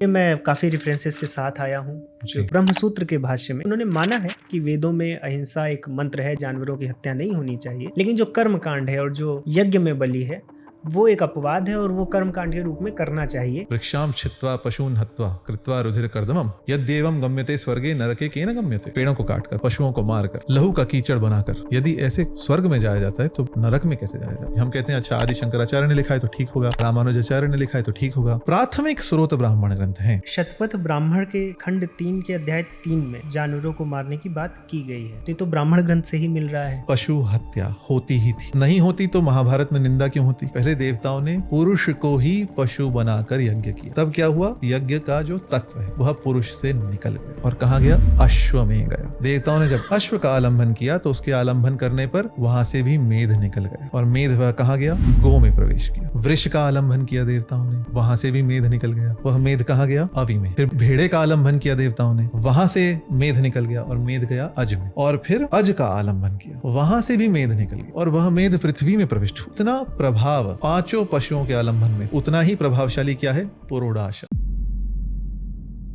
ये मैं काफ़ी रेफरेंसेस के साथ आया हूँ। जो ब्रह्मसूत्र के भाष्य में उन्होंने माना है कि वेदों में अहिंसा एक मंत्र है, जानवरों की हत्या नहीं होनी चाहिए, लेकिन जो कर्म कांड है और जो यज्ञ में बलि है वो एक अपवाद है और वो कर्म कांड के रूप में करना चाहिए। वृक्षाम छित्त्वा पशून् हत्वा कृत्वा रुधिर कर्दमम यद्येवं गम्यते स्वर्गे नरके केन गम्यते। पेड़ों को काटकर, पशुओं को मारकर, लहू का कीचड़ बनाकर यदि ऐसे स्वर्ग में जाया जाता है तो नरक में कैसे जाया जाता है? हम कहते हैं अच्छा आदि शंकराचार्य ने लिखा है तो ठीक होगा, रामानुजाचार्य ने लिखा है तो ठीक होगा। प्राथमिक स्रोत ब्राह्मण ग्रंथ हैं। शतपथ ब्राह्मण के खंड 3 के अध्याय 3 में जानवरों को मारने की बात की गई है। ये तो ब्राह्मण ग्रंथ से ही मिल रहा है। पशु हत्या होती ही थी, नहीं होती तो महाभारत में निंदा क्यों होती? पहले देवताओं ने पुरुष को ही पशु बनाकर यज्ञ किया, तब क्या हुआ? यज्ञ का जो तत्व है वह पुरुष से निकल गया और कहाँ गया? अश्व में गया। देवताओं ने जब अश्व का आलंबन किया तो उसके आलंबन करने पर वहां से भी मेध निकल गया और मेध वह कहाँ गया? गो में प्रवेश किया। वृष का आलंबन किया देवताओं ने, वहां से भी मेध निकल गया, वह मेध कहाँ गया? अवि में। फिर भेड़े का आलंबन किया देवताओं ने, वहां से मेध निकल गया और मेध गया अज में। और फिर अज का आलंबन किया, वहां से भी मेध निकल गया और वह मेध पृथ्वी में प्रविष्ट हुआ। इतना प्रभाव पांचों पशुओं के आलंबन में, उतना ही प्रभावशाली क्या है? पुरोडाश।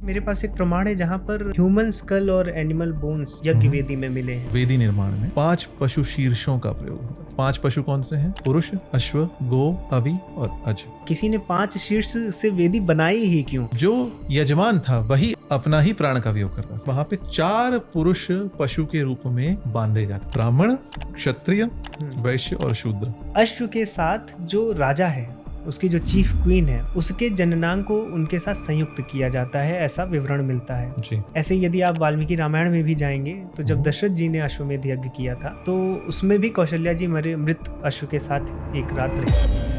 मेरे पास एक प्रमाण है जहाँ पर ह्यूमन स्कल और एनिमल बोन्स यज्ञ वेदी में मिले हैं। वेदी निर्माण में 5 पशु शीर्षों का प्रयोग होता है। 5 पशु कौन से हैं? पुरुष, अश्व, गो, अवि और अज। किसी ने 5 शीर्ष से वेदी बनाई ही क्यों? जो यजमान था वही अपना ही प्राण का वियोग करता था। वहां पे 4 पुरुष पशु के रूप में बांधे जाते, ब्राह्मण, क्षत्रिय, वैश्य और शूद्र। अश्व के साथ जो राजा है, उसकी जो चीफ क्वीन है, उसके जननांग को उनके साथ संयुक्त किया जाता है, ऐसा विवरण मिलता है जी। ऐसे यदि आप वाल्मीकि रामायण में भी जाएंगे तो जब दशरथ जी ने अश्वमेध यज्ञ किया था तो उसमें भी कौशल्या जी मृत अश्व के साथ एक रात रही।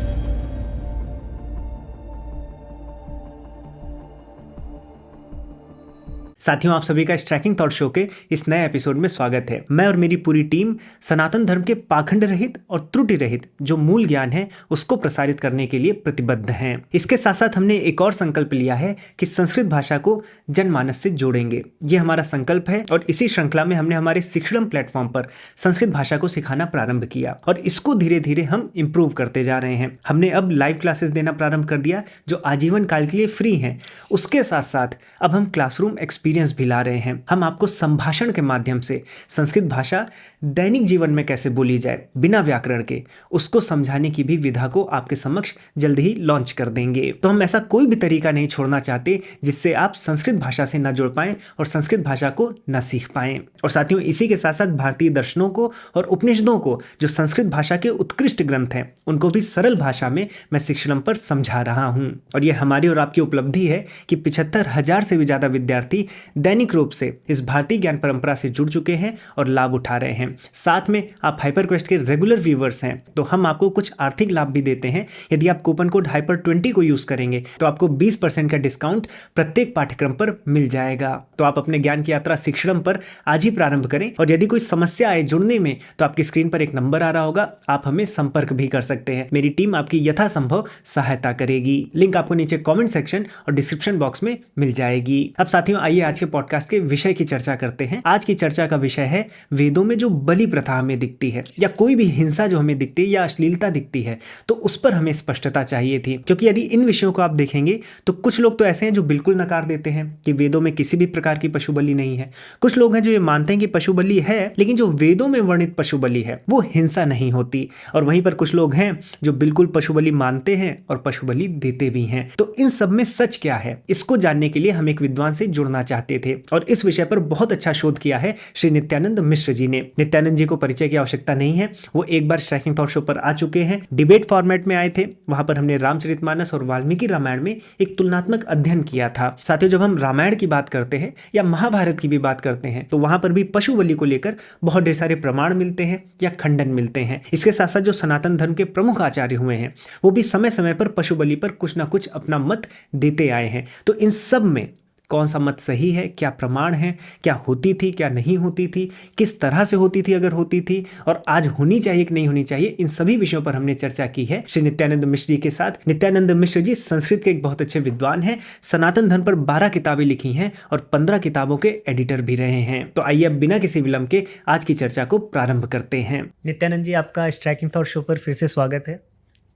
साथियों, आप सभी का स्ट्राइकिंग थॉट शो के इस नए एपिसोड में स्वागत है। मैं और मेरी पूरी टीम सनातन धर्म के पाखंड रहित और त्रुटि रहित जो मूल ज्ञान है उसको प्रसारित करने के लिए प्रतिबद्ध हैं। इसके साथ साथ हमने एक और संकल्प लिया है कि संस्कृत भाषा को जनमानस से जोड़ेंगे। ये हमारा संकल्प है और इसी श्रृंखला में हमने हमारे शिक्षण प्लेटफॉर्म पर संस्कृत भाषा को सिखाना प्रारंभ किया और इसको धीरे धीरे हम इम्प्रूव करते जा रहे हैं। हमने अब लाइव क्लासेस देना प्रारंभ कर दिया जो आजीवन काल के लिए फ्री हैं। उसके साथ साथ अब हम क्लासरूम एक्सपीरियंस भी ला रहे हैं। हम आपको संभाषण के माध्यम से संस्कृत भाषा दैनिक जीवन में कैसे बोली जाए बिना व्याकरण के, उसको समझाने की भी विधा को आपके समक्ष जल्द ही लॉन्च कर देंगे। तो हम ऐसा कोई भी तरीका नहीं छोड़ना चाहते जिससे आप संस्कृत भाषा से न जुड़ पाएं और संस्कृत भाषा को न सीख पाएं। और साथियों, इसी के साथ साथ भारतीय दर्शनों को और उपनिषदों को जो संस्कृत भाषा के उत्कृष्ट ग्रंथ हैं उनको भी सरल भाषा में मैं शिक्षणम पर समझा रहा हूं। और यह हमारी और आपकी उपलब्धि है कि 75,000 से भी ज्यादा विद्यार्थी दैनिक रूप से इस भारतीय ज्ञान परंपरा से जुड़ चुके हैं और लाभ उठा रहे हैं। साथ में आप हाइपरक्वेस्ट के रेगुलर व्यूवर्स हैं तो हम आपको कुछ आर्थिक लाभ भी देते हैं। यदि आप कूपन कोड HYPER20 को यूज करेंगे तो आपको 20% का डिस्काउंट प्रत्येक पाठ्यक्रम पर मिल जाएगा। तो आप अपने ज्ञान की यात्रा शिक्षणम पर आज ही प्रारंभ करें और यदि कोई समस्या आए जुड़ने में तो आपकी स्क्रीन पर एक नंबर आ रहा होगा, आप हमें संपर्क भी कर सकते हैं। मेरी टीम आपकी यथासंभव सहायता करेगी। लिंक आपको नीचे कॉमेंट सेक्शन और डिस्क्रिप्शन बॉक्स में मिल जाएगी। अब साथियों, आइए आज के पॉडकास्ट के विषय की चर्चा करते हैं। आज की चर्चा का विषय है वेदों में जो बलि प्रथा हमें दिखती है या कोई भी हिंसा जो हमें दिखती है या अश्लीलता दिखती है तो उस पर हमें स्पष्टता चाहिए थी। क्योंकि यदि इन विषयों को आप देखेंगे तो कुछ लोग तो ऐसे हैं जो बिल्कुल नकार देते हैं कि वेदों में किसी भी प्रकार की पशु बलि नहीं है। कुछ लोग हैं जो ये मानते हैं कि पशु बलि है लेकिन जो वेदों में वर्णित पशु बलि है वो हिंसा नहीं होती। और वहीं पर कुछ लोग हैं जो बिल्कुल पशु बलि मानते हैं और पशु बलि देते भी हैं। तो इन सब में सच क्या है, इसको जानने के लिए हम एक विद्वान से जुड़ना चाहते थे और इस विषय पर बहुत अच्छा शोध किया है श्री नित्यानंद मिश्र जी ने। नित्यानंद जी को परिचय की आवश्यकता नहीं है, वो एक बार स्ट्राइकिंग थॉट शो पर आ चुके हैं। डिबेट फॉर्मेट में आए थे, वहां पर हमने रामचरितमानस और वाल्मीकि रामायण में एक तुलनात्मक अध्ययन किया था। साथियों, जब हम रामायण की बात करते हैं या महाभारत की भी बात करते हैं तो वहां पर भी पशु बलि को लेकर बहुत ढेर सारे प्रमाण मिलते हैं या खंडन मिलते हैं। इसके साथ साथ जो सनातन धर्म के प्रमुख आचार्य हुए हैं वो भी समय समय पर पशु बलि पर कुछ ना कुछ अपना मत देते आए हैं। तो इन सब में कौन सा मत सही है, क्या प्रमाण है, क्या होती थी, क्या नहीं होती थी, किस तरह से होती थी अगर होती थी, और आज होनी चाहिए कि नहीं होनी चाहिए, इन सभी विषयों पर हमने चर्चा की है श्री नित्यानंद मिश्र जी के साथ। नित्यानंद मिश्र जी संस्कृत के एक बहुत अच्छे विद्वान हैं, सनातन धर्म पर 12 किताबें लिखी हैं और 15 किताबों के एडिटर भी रहे हैं। तो आइए अब बिना किसी विलंब के आज की चर्चा को प्रारंभ करते हैं। नित्यानंद जी, आपका स्ट्राइकिंग थॉट शो पर फिर से स्वागत है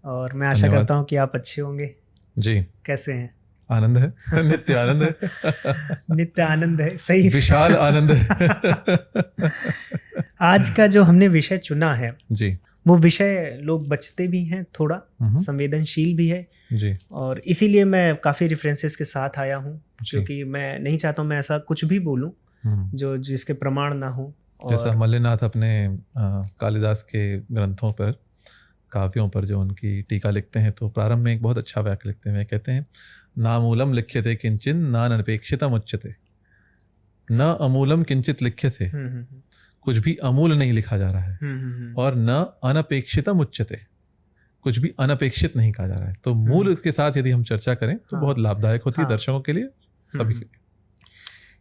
और मैं आशा करता हूँ कि आप अच्छे होंगे। जी, कैसे हैं? आनंद है, नित्य आनंद है। नित्य आनंद है, सही। विशाल आनंद है। आज का जो हमने विषय चुना है जी वो विषय लोग बचते भी हैं, थोड़ा संवेदनशील भी है जी। और इसीलिए मैं काफ़ी रेफरेंसेस के साथ आया हूँ, जी। क्योंकि मैं नहीं चाहता हूँ मैं ऐसा कुछ भी बोलूँ जो जिसके प्रमाण ना हो। जैसा मल्लिनाथ अपने कालिदास के ग्रंथों पर, काव्यों पर जो उनकी टीका लिखते हैं, तो प्रारंभ में एक बहुत अच्छा वाक्य लिखते हैं, कहते हैं नामूलम लिख्यते किंचिन नानपेक्षितम उच्यते। न अमूलम किंचित लिख्यते, कुछ भी अमूल नहीं लिखा जा रहा है, और न अनपेक्षितम उच्यते, कुछ भी अनपेक्षित नहीं कहा जा रहा है। तो मूल के साथ यदि हम चर्चा करें तो बहुत लाभदायक होती है दर्शकों के लिए, सभी के लिए।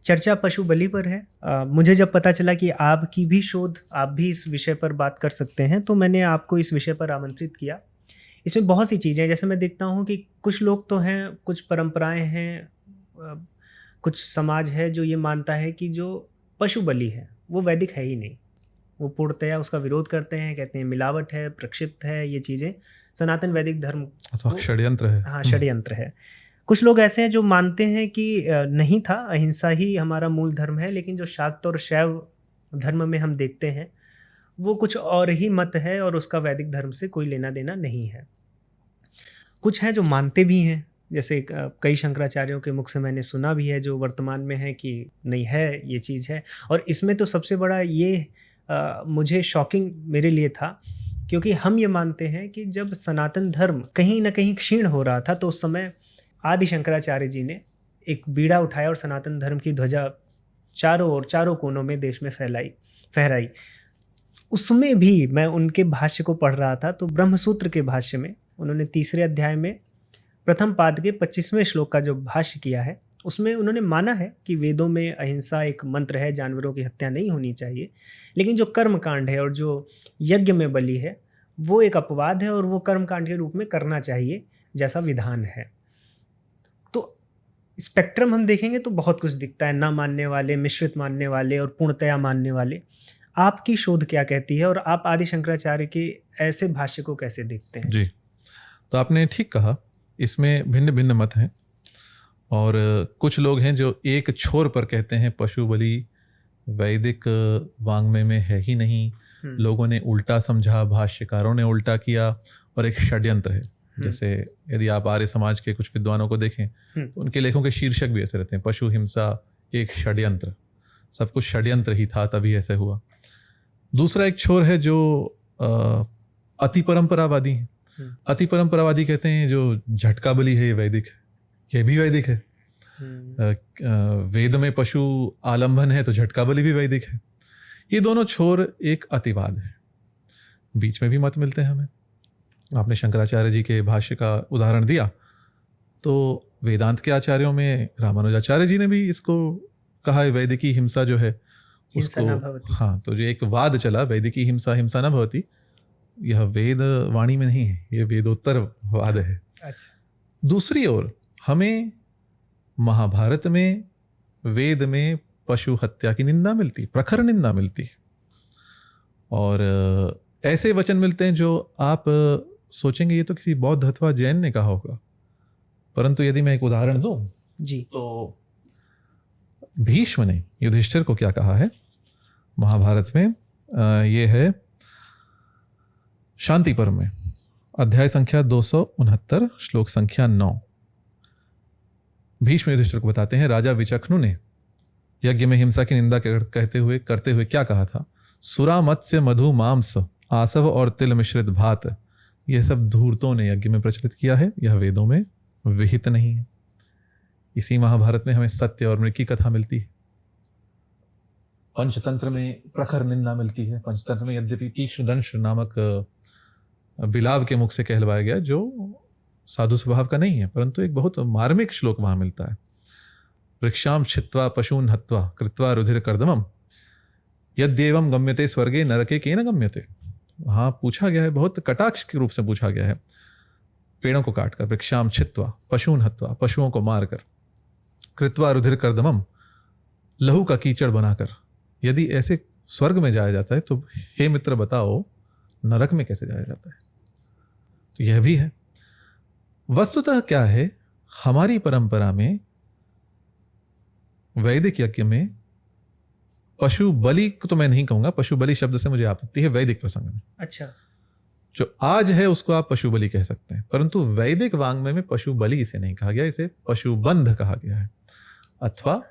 चर्चा पशु बलि पर है। मुझे जब पता चला कि आपकी भी शोध, आप भी इस विषय पर बात कर सकते हैं, तो मैंने आपको इस विषय पर आमंत्रित किया। इसमें बहुत सी चीज़ें, जैसे मैं देखता हूँ कि कुछ लोग तो हैं, कुछ परंपराएं हैं, कुछ समाज है जो ये मानता है कि जो पशु बलि है वो वैदिक है ही नहीं, वो पूर्णतया उसका विरोध करते हैं, कहते हैं मिलावट है, प्रक्षिप्त है, ये चीज़ें सनातन वैदिक धर्म अथवा षड्यंत्र है। हाँ, षड्यंत्र है। कुछ लोग ऐसे हैं जो मानते हैं कि नहीं था, अहिंसा ही हमारा मूल धर्म है, लेकिन जो शाक्त और शैव धर्म में हम देखते हैं वो कुछ और ही मत है और उसका वैदिक धर्म से कोई लेना देना नहीं है। कुछ हैं जो मानते भी हैं, जैसे कई शंकराचार्यों के मुख से मैंने सुना भी है, जो वर्तमान में है कि नहीं है, ये चीज़ है। और इसमें तो सबसे बड़ा ये मुझे शॉकिंग मेरे लिए था, क्योंकि हम ये मानते हैं कि जब सनातन धर्म कहीं ना कहीं क्षीण हो रहा था, तो उस समय आदि शंकराचार्य जी ने एक बीड़ा उठाया और सनातन धर्म की ध्वजा चारों कोनों में देश में फहराई। उसमें भी मैं उनके भाष्य को पढ़ रहा था, तो ब्रह्मसूत्र के भाष्य में उन्होंने 3 अध्याय में प्रथम पाद के 25वें श्लोक का जो भाष्य किया है, उसमें उन्होंने माना है कि वेदों में अहिंसा एक मंत्र है, जानवरों की हत्या नहीं होनी चाहिए, लेकिन जो कर्म कांड है और जो यज्ञ में बलि है वो एक अपवाद है और वो कर्म कांड के रूप में करना चाहिए जैसा विधान है। तो स्पेक्ट्रम हम देखेंगे तो बहुत कुछ दिखता है, ना मानने वाले, मिश्रित मानने वाले और पूर्णतया मानने वाले। आपकी शोध क्या कहती है और आप आदि शंकराचार्य के ऐसे भाष्य को कैसे देखते हैं? जी, तो आपने ठीक कहा, इसमें भिन्न भिन्न मत हैं और कुछ लोग हैं जो एक छोर पर कहते हैं पशु बलि वैदिक वांग्मय में है ही नहीं, लोगों ने उल्टा समझा, भाष्यकारों ने उल्टा किया और एक षड्यंत्र है। जैसे यदि आप आर्य समाज के कुछ विद्वानों को देखें तो उनके लेखों के शीर्षक भी ऐसे रहते हैं, पशु हिंसा एक षड्यंत्र, सब कुछ षड्यंत्र ही था तभी ऐसे हुआ। दूसरा एक छोर है जो अति परंपरावादी है। अति परंपरावादी कहते हैं जो झटका बलि है ये वैदिक है, ये भी वैदिक है। वेद में पशु आलंबन है तो झटका बलि भी वैदिक है। ये दोनों छोर एक अतिवाद है, बीच में भी मत मिलते हैं हमें। आपने शंकराचार्य जी के भाष्य का उदाहरण दिया, तो वेदांत के आचार्यों में रामानुजाचार्य जी ने भी इसको कहा है, वैदिकी हिंसा जो है उसको, हाँ, तो जो एक वाद चला वैदिकी हिंसा हिंसा न भवती, यह वेद वाणी में नहीं है, यह वेदोत्तर वाद है। अच्छा। दूसरी ओर हमें महाभारत में, वेद में पशु हत्या की निंदा मिलती, प्रखर निंदा मिलती, और ऐसे वचन मिलते हैं जो आप सोचेंगे ये तो किसी बौद्ध अथवा जैन ने कहा होगा, परंतु यदि मैं एक उदाहरण दूं जी, तो भीष्म ने युधिष्ठिर को क्या कहा है महाभारत में, ये है शांति पर्व में, अध्याय संख्या 269 श्लोक संख्या 9। भीष्म युधिष्ठिर को बताते हैं, राजा विचक्षणु ने यज्ञ में हिंसा की निंदा करते हुए क्या कहा था, सुरा मत्स्य मधु मांस आसव और तिल मिश्रित भात, यह सब धूर्तों ने यज्ञ में प्रचलित किया है, यह वेदों में विहित नहीं है। इसी महाभारत में हमें सत्य और मृग की कथा मिलती है। पंचतंत्र में प्रखर निंदा मिलती है। पंचतंत्र में यद्यपि तीक्ष्णदंश नामक बिलाव के मुख से कहलवाया गया जो साधु स्वभाव का नहीं है, परंतु एक बहुत मार्मिक श्लोक वहां मिलता है, वृक्षाम छित्वा पशून हत्वा कृत्वा रुधिर कर्दमम यद्येवं गम्यते स्वर्गे नरके केन गम्यते। वहां पूछा गया है, बहुत कटाक्ष के रूप से पूछा गया है, पेड़ों को काटकर, वृक्षाम छित्वा पशून हत्वा, पशुओं को मारकर, कृत्वा रुधिर कर्दमम, लहू का कीचड़ बनाकर, यदि ऐसे स्वर्ग में जाया जाता है तो हे मित्र बताओ नरक में कैसे जाया जाता है। तो यह भी है। वस्तुतः क्या है, हमारी परंपरा में वैदिक यज्ञ में पशु बलि को तो मैं नहीं कहूंगा, पशु बलि शब्द से मुझे आपत्ति है वैदिक प्रसंग में। अच्छा, जो आज है उसको आप पशु बलि कह सकते हैं, परंतु वैदिक वाङ्मय में पशु बलि इसे नहीं कहा गया, इसे पशुबंध कहा गया है, अथवा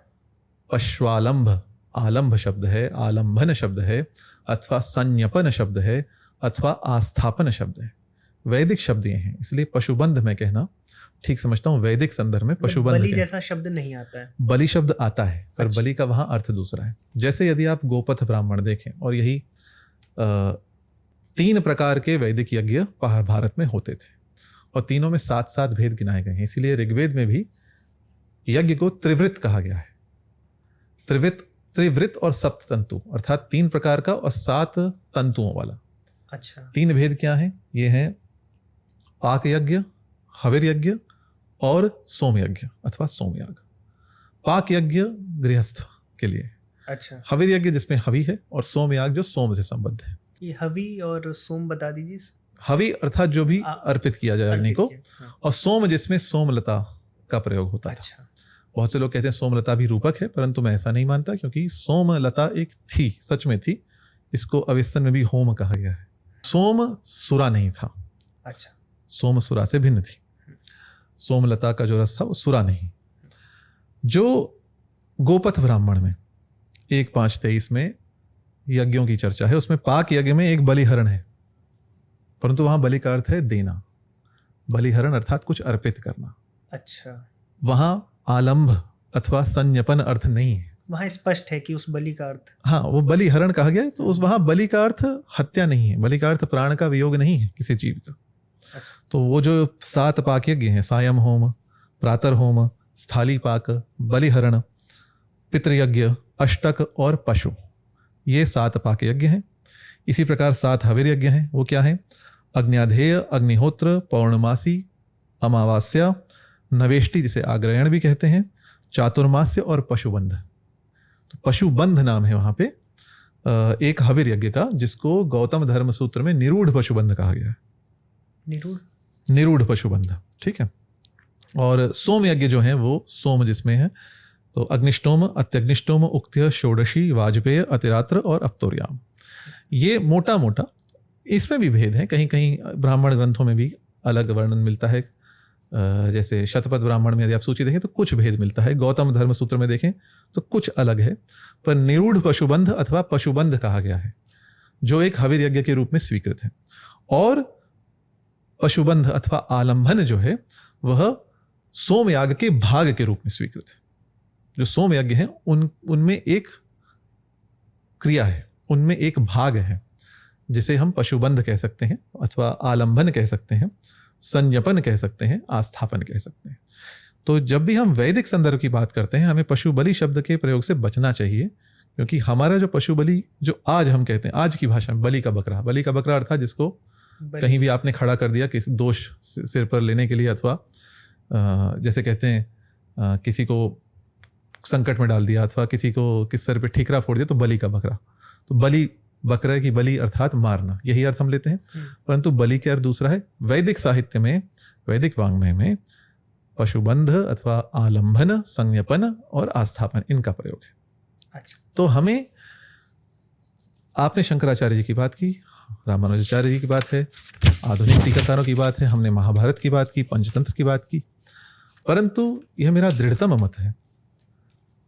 पश्वालंभ, आलंभ शब्द है, आलंभन शब्द है, अथवा संज्ञपन शब्द है, अथवा आस्थापन शब्द है। वैदिक शब्द ये हैं, इसलिए पशुबंध मैं कहना ठीक समझता हूं। वैदिक संदर्भ में पशुबंध बलि जैसा शब्द नहीं आता है। बलि शब्द आता है, पर अच्छा। बलि का वहां अर्थ दूसरा है। जैसे यदि आप गोपथ ब्राह्मण देखें, और यही 3 प्रकार के वैदिक यज्ञ भारत में होते थे, और तीनों में 7-7 भेद गिनाए गए हैं। इसीलिए ऋग्वेद में भी यज्ञ को त्रिवृत कहा गया है। त्रिवृत और सप्त तंतु, अर्थात 3 प्रकार का और 7 तंतुओं वाला। अच्छा, 3 भेद क्या हैं? ये हैं पाक यज्ञ, हविर यज्ञ और सोम यज्ञ अथवा सोमयाग। पाक यज्ञ गृहस्थ के लिए, अच्छा, हविर यज्ञ जिसमें हवि है, और सोमयाग जो सोम से संबद्ध है। ये हवि और सोम बता दीजिए। हवि अर्थात जो भी अर्पित किया जाए अग्नि को, हाँ। और सोम जिसमें सोमलता का प्रयोग होता था। अच्छा, बहुत से लोग कहते हैं सोमलता भी रूपक है, परंतु मैं ऐसा नहीं मानता, क्योंकि सोमलता एक थी, सच में थी। इसको अवेस्तन में भी होम कहा गया है। सोम सुरा नहीं था। अच्छा, सोम सुरा से भिन्न थी। सोमलता का जो रस था वो सुरा नहीं। जो गोपथ ब्राह्मण में 1.5.23 में यज्ञों की चर्चा है, उसमें पाक यज्ञ में एक बलिहरण है, परंतु वहां बलि का अर्थ है देना। बलिहरण अर्थात कुछ अर्पित करना। अच्छा, वहां आलंभ अथवा संज्ञपन अर्थ नहीं है। वहां स्पष्ट है कि उस बलि का अर्थ, हाँ, वो बलिहरण कहा गया है, तो उस वहां बलि का अर्थ हत्या नहीं है, बलि का अर्थ प्राण का वियोग नहीं है किसी जीव का। तो वो जो 7 पाक यज्ञ हैं, सायं होम, प्रातः होम, स्थाली पाक, बलिहरण, पितृयज्ञ, अष्टक और पशु, ये 7 पाक यज्ञ हैं। इसी प्रकार 7 हविर यज्ञ हैं। वो क्या है? अग्न्याधेय, अग्निहोत्र, पौर्णमासी, अमावास्या, नवेष्टि जिसे आग्रहण भी कहते हैं, चातुर्मास्य और पशुबंध। तो पशुबंध नाम है वहां पे एक हविर यज्ञ का, जिसको गौतम धर्म सूत्र में निरूढ़ पशुबंध कहा गया है। निरूढ़ पशुबंध, ठीक है। और सोम यज्ञ जो है वो सोम जिसमें है, तो अग्निष्टोम, अत्यग्निष्टोम, उक्त्य, षोडशी, वाजपेय, अतिरात्र और अप्तोर्याम। ये मोटा मोटा, इसमें भी भेद है, कहीं कहीं ब्राह्मण ग्रंथों में भी अलग वर्णन मिलता है। जैसे शतपथ ब्राह्मण में यदि आप सूची देखें तो कुछ भेद मिलता है, गौतम धर्म सूत्र में देखें तो कुछ अलग है, पर निरूढ़ पशुबंध अथवा पशुबंध कहा गया है, जो एक हविर यज्ञ के रूप में स्वीकृत है। और पशुबंध अथवा आलंभन जो है वह सोमयाग के भाग के रूप में स्वीकृत है। जो सोमयज्ञ है उनमें एक क्रिया है, उनमें एक भाग है, जिसे हम पशुबंध कह सकते हैं, अथवा आलंबन कह सकते हैं, संज्ञपन कह सकते हैं, आस्थापन कह सकते हैं। तो जब भी हम वैदिक संदर्भ की बात करते हैं, हमें पशु बलि शब्द के प्रयोग से बचना चाहिए, क्योंकि हमारा जो पशु बलि, जो आज हम कहते हैं, आज की भाषा में बलि का बकरा अर्थात जिसको कहीं भी आपने खड़ा कर दिया किसी दोष सिर पर लेने के लिए, अथवा जैसे कहते हैं किसी को संकट में डाल दिया, अथवा किसी को किस सर पे ठीकरा फोड़ दिया, तो बलि का बकरा। तो बलि, बकरे की बलि अर्थात मारना, यही अर्थ हम लेते हैं। परंतु बलि के अर्थ दूसरा है। वैदिक साहित्य में, वैदिक वाङ्मय में पशुबंध अथवा आलंबन, संज्ञपन और आस्थापन, इनका प्रयोग है। अच्छा। तो हमें, आपने शंकराचार्य जी की बात की, रामानुजाचार्य जी की बात है, आधुनिक टीकाकारों की बात है, हमने महाभारत की बात की, पंचतंत्र की बात की, परंतु यह मेरा दृढ़तम मत है,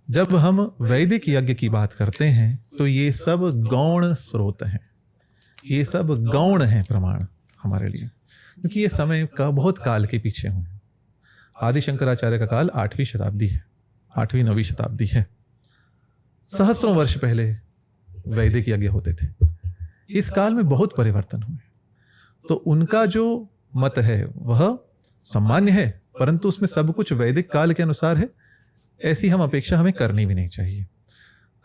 जब हम वैदिक यज्ञ की बात करते हैं तो ये सब गौण स्रोत हैं, ये सब गौण हैं प्रमाण हमारे लिए, क्योंकि ये समय का बहुत काल के पीछे हुए हैं। आदि शंकराचार्य का काल 8वीं शताब्दी है, 8वीं-9वीं शताब्दी है। सहस्रों वर्ष पहले वैदिक यज्ञ होते थे। इस काल में बहुत परिवर्तन हुए, तो उनका जो मत है वह सामान्य है, परंतु उसमें सब कुछ वैदिक काल के अनुसार है, ऐसी हम अपेक्षा हमें करनी भी नहीं चाहिए।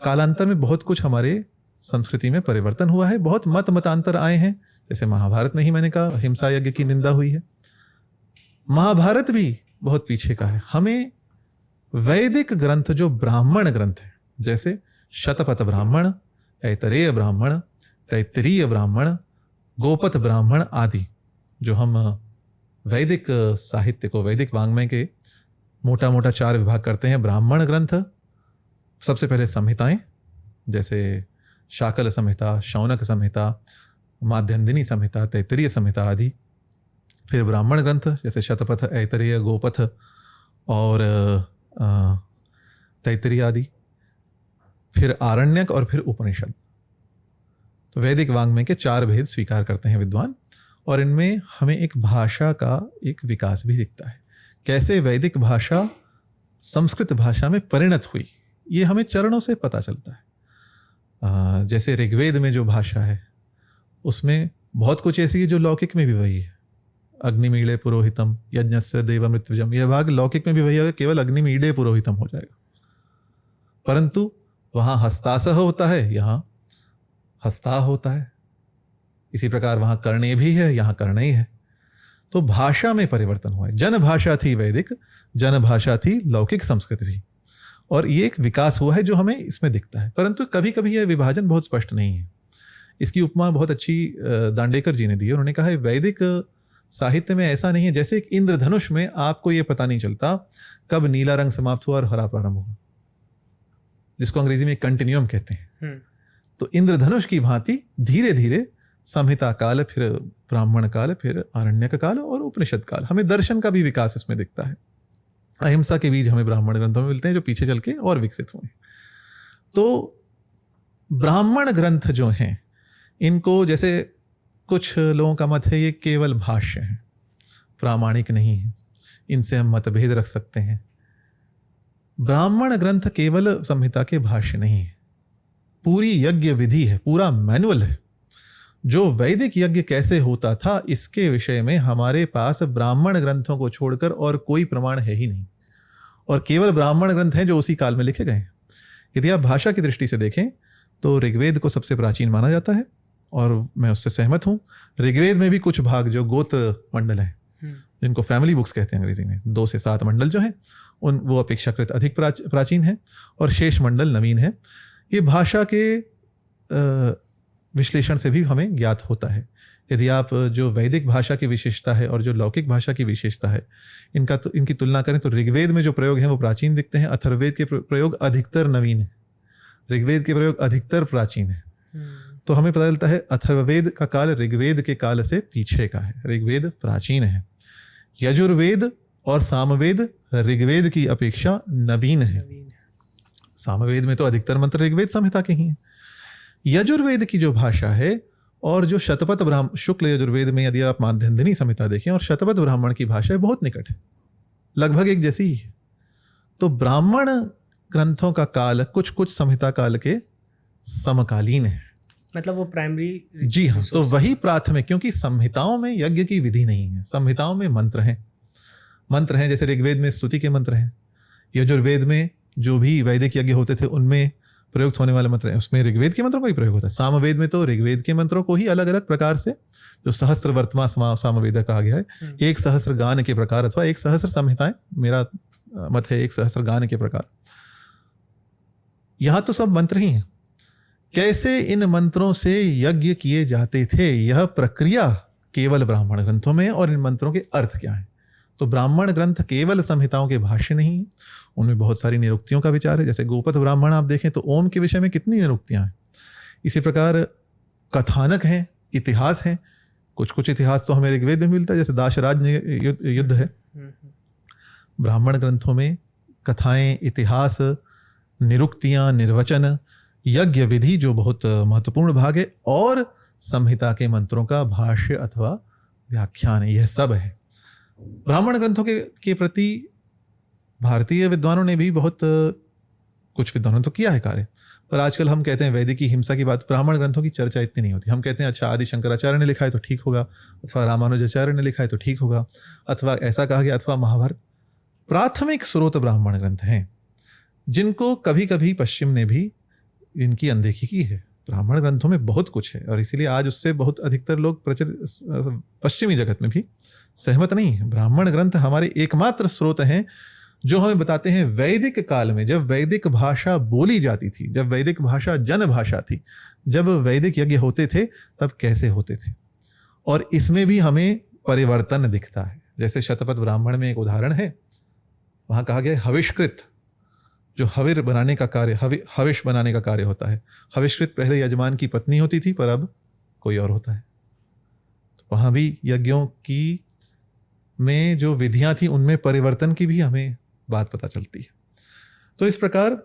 कालांतर में बहुत कुछ हमारे संस्कृति में परिवर्तन हुआ है, बहुत मतांतर आए हैं। जैसे महाभारत में ही मैंने कहा हिंसा यज्ञ की निंदा हुई है, महाभारत भी बहुत पीछे का है। हमें वैदिक ग्रंथ जो ब्राह्मण ग्रंथ है, जैसे शतपथ ब्राह्मण, ऐतरेय ब्राह्मण, तैत्तिरीय ब्राह्मण, गोपथ ब्राह्मण आदि, जो हम वैदिक साहित्य को, वैदिक वाङ्मय के मोटा मोटा 4 विभाग करते हैं। ब्राह्मण ग्रंथ, सबसे पहले संहिताएं, जैसे शाकल संहिता, शौनक संहिता, माध्यन्दिनी संहिता, तैत्तिरीय संहिता आदि। फिर ब्राह्मण ग्रंथ जैसे शतपथ, ऐतरेय, गोपथ और तैत्तिरीय आदि। फिर आरण्यक और फिर उपनिषद। तो वैदिक वाङ्मय के 4 भेद स्वीकार करते हैं विद्वान, और इनमें हमें एक भाषा का एक विकास भी दिखता है। कैसे वैदिक भाषा संस्कृत भाषा में परिणत हुई, ये हमें चरणों से पता चलता है। जैसे ऋग्वेद में जो भाषा है उसमें बहुत कुछ ऐसी है जो लौकिक में भी वही है। अग्निमीड़े पुरोहितम यज्ञस्य देवमृत्युजम, यह भाग लौकिक में भी वही है, केवल अग्निमीड़े पुरोहितम हो जाएगा। परंतु वहाँ हस्तासह होता है, यहाँ हस्ता होता है। इसी प्रकार वहाँ कर्णे भी है, यहाँ कर्णे है। तो भाषा में परिवर्तन हुआ है। जन भाषा थी वैदिक, जन भाषा थी लौकिक संस्कृत भी, और ये एक विकास हुआ है जो हमें इसमें दिखता है। परंतु कभी कभी यह विभाजन बहुत स्पष्ट नहीं है। इसकी उपमा बहुत अच्छी दांडेकर जी ने दी है। उन्होंने कहा है वैदिक साहित्य में ऐसा नहीं है, जैसे एक इंद्रधनुष में आपको यह पता नहीं चलता कब नीला रंग समाप्त हुआ और हरा प्रारंभ हुआ, जिसको अंग्रेजी में कंटिन्यूम कहते हैं। तो इंद्रधनुष की भांति धीरे धीरे संहिता काल, फिर ब्राह्मण काल, फिर आरण्यक काल और उपनिषद काल, हमें दर्शन का भी विकास इसमें दिखता है। अहिंसा के बीज हमें ब्राह्मण ग्रंथों में मिलते हैं जो पीछे चल के और विकसित हुए। तो ब्राह्मण ग्रंथ जो हैं, इनको जैसे कुछ लोगों का मत है ये केवल भाष्य हैं, प्रामाणिक नहीं है, इनसे हम मतभेद रख सकते हैं। ब्राह्मण ग्रंथ केवल संहिता के भाष्य नहीं है, पूरी यज्ञ विधि है, पूरा मैनुअल है। जो वैदिक यज्ञ कैसे होता था इसके विषय में हमारे पास ब्राह्मण ग्रंथों को छोड़कर और कोई प्रमाण है ही नहीं, और केवल ब्राह्मण ग्रंथ हैं जो उसी काल में लिखे गए हैं। यदि आप भाषा की दृष्टि से देखें तो ऋग्वेद को सबसे प्राचीन माना जाता है, और मैं उससे सहमत हूँ। ऋग्वेद में भी कुछ भाग जो गोत्र मंडल हैं, जिनको फैमिली बुक्स कहते हैं अंग्रेजी में, 2 से 7 मंडल जो हैं वो अपेक्षाकृत अधिक प्राचीन है, और शेष मंडल नवीन है। ये भाषा के विश्लेषण से भी हमें ज्ञात होता है। यदि आप जो वैदिक भाषा की विशेषता है और जो लौकिक भाषा की विशेषता है इनकी तुलना करें तो ऋग्वेद में जो प्रयोग हैं वो प्राचीन दिखते हैं, अथर्ववेद के प्रयोग अधिकतर नवीन है, ऋग्वेद के प्रयोग अधिकतर प्राचीन है। तो हमें पता चलता है अथर्ववेद का काल ऋग्वेद के काल से पीछे का है, ऋग्वेद प्राचीन है। यजुर्वेद और सामवेद ऋग्वेद की अपेक्षा नवीन है। सामवेद में तो अधिकतर मंत्र ऋग्वेद संहिता के ही हैं। यजुर्वेद की जो भाषा है और जो शतपथ ब्राह्मण, शुक्ल यजुर्वेद में यदि आप माध्यन्दिनी संहिता देखें और शतपथ ब्राह्मण की भाषा है, बहुत निकट है, लगभग एक जैसी ही है। तो ब्राह्मण ग्रंथों का काल कुछ कुछ संहिता काल के समकालीन है, मतलब वो प्राइमरी। जी हाँ, तो वही प्राथमिक, क्योंकि संहिताओं में यज्ञ की विधि नहीं है, संहिताओं में मंत्र हैं। जैसे ऋग्वेद में स्तुति के मंत्र हैं, यजुर्वेद में जो भी वैदिक यज्ञ होते थे उनमें प्रयुक्त होने वाले मंत्र हैं, उसमें ऋग्वेद के मंत्रों का ही प्रयोग होता है। सामवेद में तो ऋग्वेद के मंत्रों को ही अलग अलग प्रकार से, जो सहस्त्र वर्तमा सामवेद कहा गया है, एक सहस्त्र गान के प्रकार अथवा एक सहस्त्र संहिताएं, मेरा मत है एक सहस्त्र गान के प्रकार। यहां तो सब मंत्र ही हैं। कैसे इन मंत्रों से यज्ञ किए जाते थे, यह प्रक्रिया केवल ब्राह्मण ग्रंथों में है, और इन मंत्रों के अर्थ क्या है। तो ब्राह्मण ग्रंथ केवल संहिताओं के भाष्य नहीं है, उनमें बहुत सारी निरुक्तियों का विचार है। जैसे गोपथ ब्राह्मण आप देखें तो ओम के विषय में कितनी निरुक्तियां हैं। इसी प्रकार कथानक हैं, इतिहास हैं, कुछ इतिहास तो हमें ऋग्वेद में मिलता है, जैसे दाशराज युद्ध है। ब्राह्मण ग्रंथों में कथाएं, इतिहास, निरुक्तियां, निर्वचन, यज्ञ विधि जो बहुत महत्वपूर्ण भाग है, और संहिता के मंत्रों का भाष्य अथवा व्याख्यान, यह सब है। ब्राह्मण ग्रंथों के प्रति भारतीय विद्वानों ने भी बहुत, कुछ विद्वानों ने तो किया है कार्य, पर आजकल हम कहते हैं वैदिक की हिंसा की बात, ब्राह्मण ग्रंथों की चर्चा इतनी नहीं होती। हम कहते हैं अच्छा आदि शंकराचार्य ने लिखा है तो ठीक होगा, अथवा रामानुजाचार्य ने लिखा है तो ठीक होगा, अथवा ऐसा कहा गया, अथवा महाभारत। प्राथमिक स्रोत ब्राह्मण ग्रंथ हैं, जिनको कभी कभी पश्चिम ने भी इनकी अनदेखी की है। ब्राह्मण ग्रंथों में बहुत कुछ है, और इसीलिए आज उससे बहुत अधिकतर लोग प्रचलित पश्चिमी जगत में भी सहमत नहीं है। ब्राह्मण ग्रंथ हमारे एकमात्र स्रोत हैं जो हमें बताते हैं वैदिक काल में, जब वैदिक भाषा बोली जाती थी, जब वैदिक भाषा जन भाषा थी, जब वैदिक यज्ञ होते थे, तब कैसे होते थे। और इसमें भी हमें परिवर्तन दिखता है। जैसे शतपथ ब्राह्मण में एक उदाहरण है, वहां कहा गया हविष्कृत, जो हविर बनाने का कार्य, हविष बनाने का कार्य होता है। हविष्कृत पहले यजमान की पत्नी होती थी, पर अब कोई और होता है। तो वहां भी यज्ञों की में जो विधियां थी उनमें परिवर्तन की भी हमें बात पता चलती है। तो इस प्रकार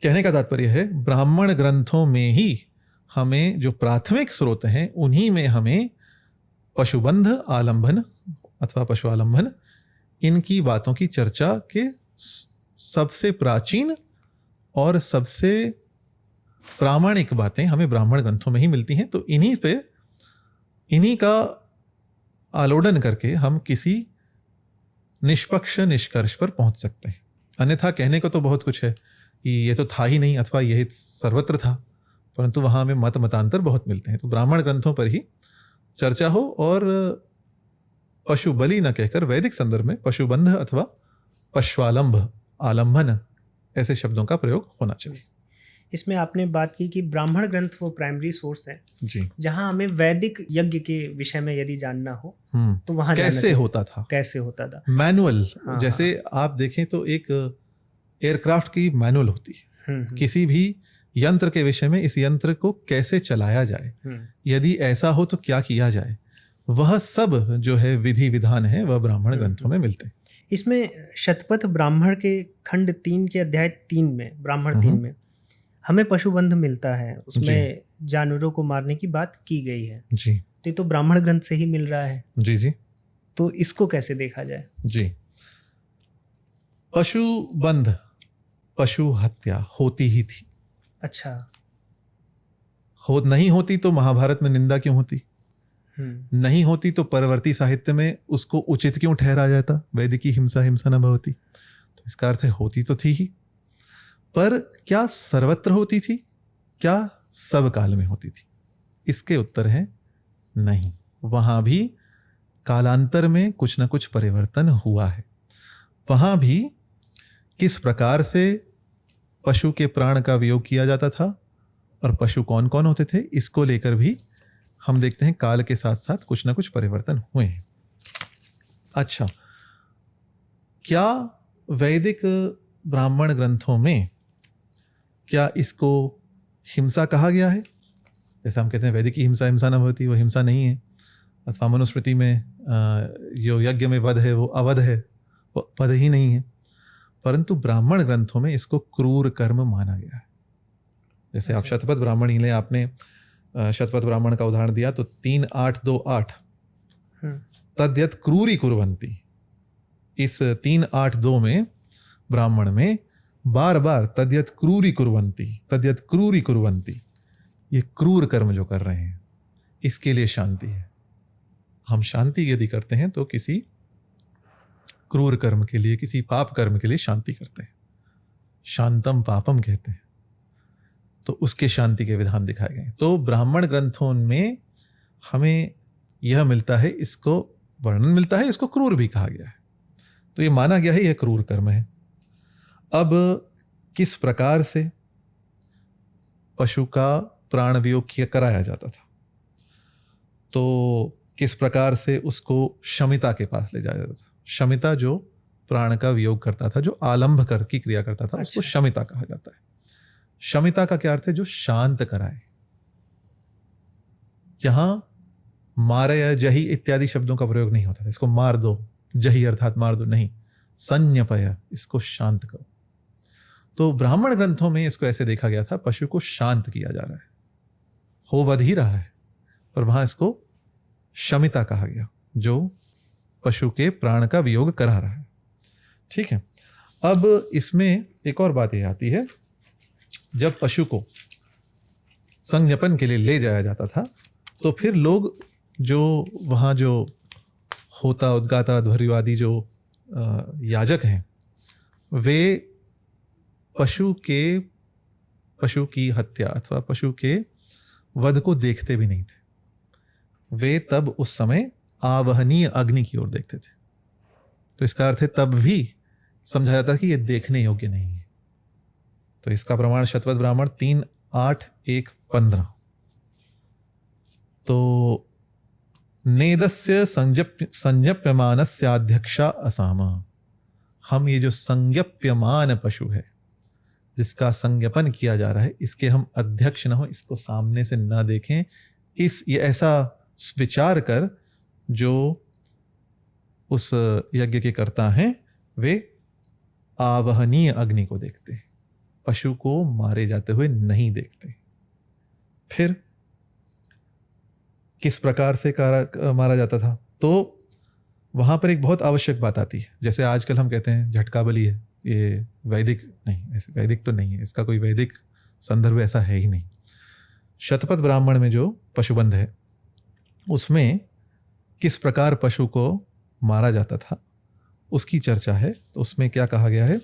कहने का तात्पर्य है, ब्राह्मण ग्रंथों में ही हमें जो प्राथमिक स्रोत हैं उन्हीं में हमें पशुबंध आलंबन अथवा पशु आलंबन, इनकी बातों की चर्चा के सबसे प्राचीन और सबसे प्रामाणिक बातें हमें ब्राह्मण ग्रंथों में ही मिलती हैं। तो इन्हीं का आलोडन करके हम किसी निष्पक्ष निष्कर्ष पर पहुंच सकते हैं। अन्यथा कहने को तो बहुत कुछ है कि ये तो था ही नहीं अथवा यह सर्वत्र था, परंतु वहां हमें मतांतर बहुत मिलते हैं। तो ब्राह्मण ग्रंथों पर ही चर्चा हो और पशु बलि न कहकर वैदिक संदर्भ में पशुबंध अथवा पश्वालंब, आलंबन ऐसे शब्दों का प्रयोग होना चाहिए। इसमें आपने बात की कि ब्राह्मण ग्रंथ वो प्राइमरी सोर्स है जी, जहां हमें वैदिक यज्ञ के विषय में यदि जानना हो तो वहां कैसे होता था, कैसे होता था मैनुअल। हाँ, जैसे आप देखें तो एक एयरक्राफ्ट की मैनुअल होती है, किसी भी यंत्र के विषय में, इस यंत्र को कैसे चलाया जाए, यदि ऐसा हो तो क्या किया जाए, वह सब जो है विधि विधान है वह ब्राह्मण ग्रंथों में मिलते हैं। इसमें शतपथ ब्राह्मण के खंड 3 के अध्याय 3 में, ब्राह्मण 3 में हमें पशुबंध मिलता है, उसमें जानवरों को मारने की बात की गई है जी। तो ये तो ब्राह्मण ग्रंथ से ही मिल रहा है। जी जी। तो इसको कैसे देखा जाए? जी, पशुबंध, पशु हत्या होती ही थी। अच्छा, नहीं होती तो महाभारत में निंदा क्यों होती? नहीं होती तो परवर्ती साहित्य में उसको उचित क्यों ठहराया जाता? वैदिकी हिंसा हिंसा न भवती। तो इसका अर्थ है होती तो थी ही, पर क्या सर्वत्र होती थी? क्या सब काल में होती थी? इसके उत्तर है नहीं। वहां भी कालांतर में कुछ ना कुछ परिवर्तन हुआ है। वहां भी किस प्रकार से पशु के प्राण का वियोग किया जाता था और पशु कौन कौन होते थे, इसको लेकर भी हम देखते हैं काल के साथ साथ कुछ ना कुछ परिवर्तन हुए हैं। अच्छा, क्या वैदिक ब्राह्मण ग्रंथों में क्या इसको हिंसा कहा गया है? जैसे हम कहते हैं वैदिक की हिंसा हिंसा न होती, वो हिंसा नहीं है। अथवा मनुस्मृति में जो यज्ञ में वध है वो अवध है, वो वध ही नहीं है। परंतु ब्राह्मण ग्रंथों में इसको क्रूर कर्म माना गया है। जैसे आप शतपथ ब्राह्मण ही लें, आपने शतपथ ब्राह्मण का उदाहरण दिया, तो 3:8:2:8 तद्यत क्रूरी कुर्वन्ति, इस 3:8:2 में ब्राह्मण में बार बार तद्यत क्रूरी कुर्वन्ति, तद्यत क्रूरी कुर्वन्ति, ये क्रूर कर्म जो कर रहे हैं इसके लिए शांति है। हम शांति यदि करते हैं तो किसी क्रूर कर्म के लिए, किसी पाप कर्म के लिए शांति करते हैं। शांतम पापम कहते हैं, तो उसके शांति के विधान दिखाए गए। तो ब्राह्मण ग्रंथों में हमें यह मिलता है, इसको वर्णन मिलता है, इसको क्रूर भी कहा गया है। तो ये माना गया है यह क्रूर कर्म है। अब किस प्रकार से पशु का प्राण वियोग कराया जाता था, तो किस प्रकार से उसको शमिता के पास ले जाया जाता था। शमिता जो प्राण का वियोग करता था, जो आलंभ कर की क्रिया करता था, उसको शमिता कहा जाता है। शमिता का क्या अर्थ है? जो शांत कराए। यहां मारे या जही इत्यादि शब्दों का प्रयोग नहीं होता था। इसको मार दो, जही अर्थात मार दो नहीं, संज्ञपय, इसको शांत करो। तो ब्राह्मण ग्रंथों में इसको ऐसे देखा गया था, पशु को शांत किया जा रहा है, हो वध ही रहा है, पर वहां इसको शमिता कहा गया, जो पशु के प्राण का वियोग करा रहा है। ठीक है। अब इसमें एक और बात यह आती है, जब पशु को संज्ञापन के लिए ले जाया जाता था तो फिर लोग जो वहाँ जो होता उद्गाता ध्वर्युवादी जो याजक हैं, वे पशु की हत्या अथवा पशु के वध को देखते भी नहीं थे। वे तब उस समय आवहनीय अग्नि की ओर देखते थे। तो इसका अर्थ है तब भी समझा जाता है कि यह देखने योग्य नहीं है। तो इसका प्रमाण शतपथ ब्राह्मण 3:8:1:15। तो नेदस्य संज्ञप्यमानस्याध्यक्षा असाम हम ये जो संज्ञप्यमान पशु है, जिसका संज्ञापन किया जा रहा है, इसके हम अध्यक्ष न हो, इसको सामने से न देखें, ये ऐसा विचार कर जो उस यज्ञ के कर्ता हैं वे आवहनीय अग्नि को देखते, पशु को मारे जाते हुए नहीं देखते। फिर किस प्रकार से मारा जाता था, तो वहां पर एक बहुत आवश्यक बात आती है। जैसे आजकल हम कहते हैं झटका बलि है, ये वैदिक नहीं, ऐसे वैदिक तो नहीं है, इसका कोई वैदिक संदर्भ ऐसा है ही नहीं। शतपथ ब्राह्मण में जो पशुबंध है उसमें किस प्रकार पशु को मारा जाता था उसकी चर्चा है। तो उसमें क्या कहा गया है,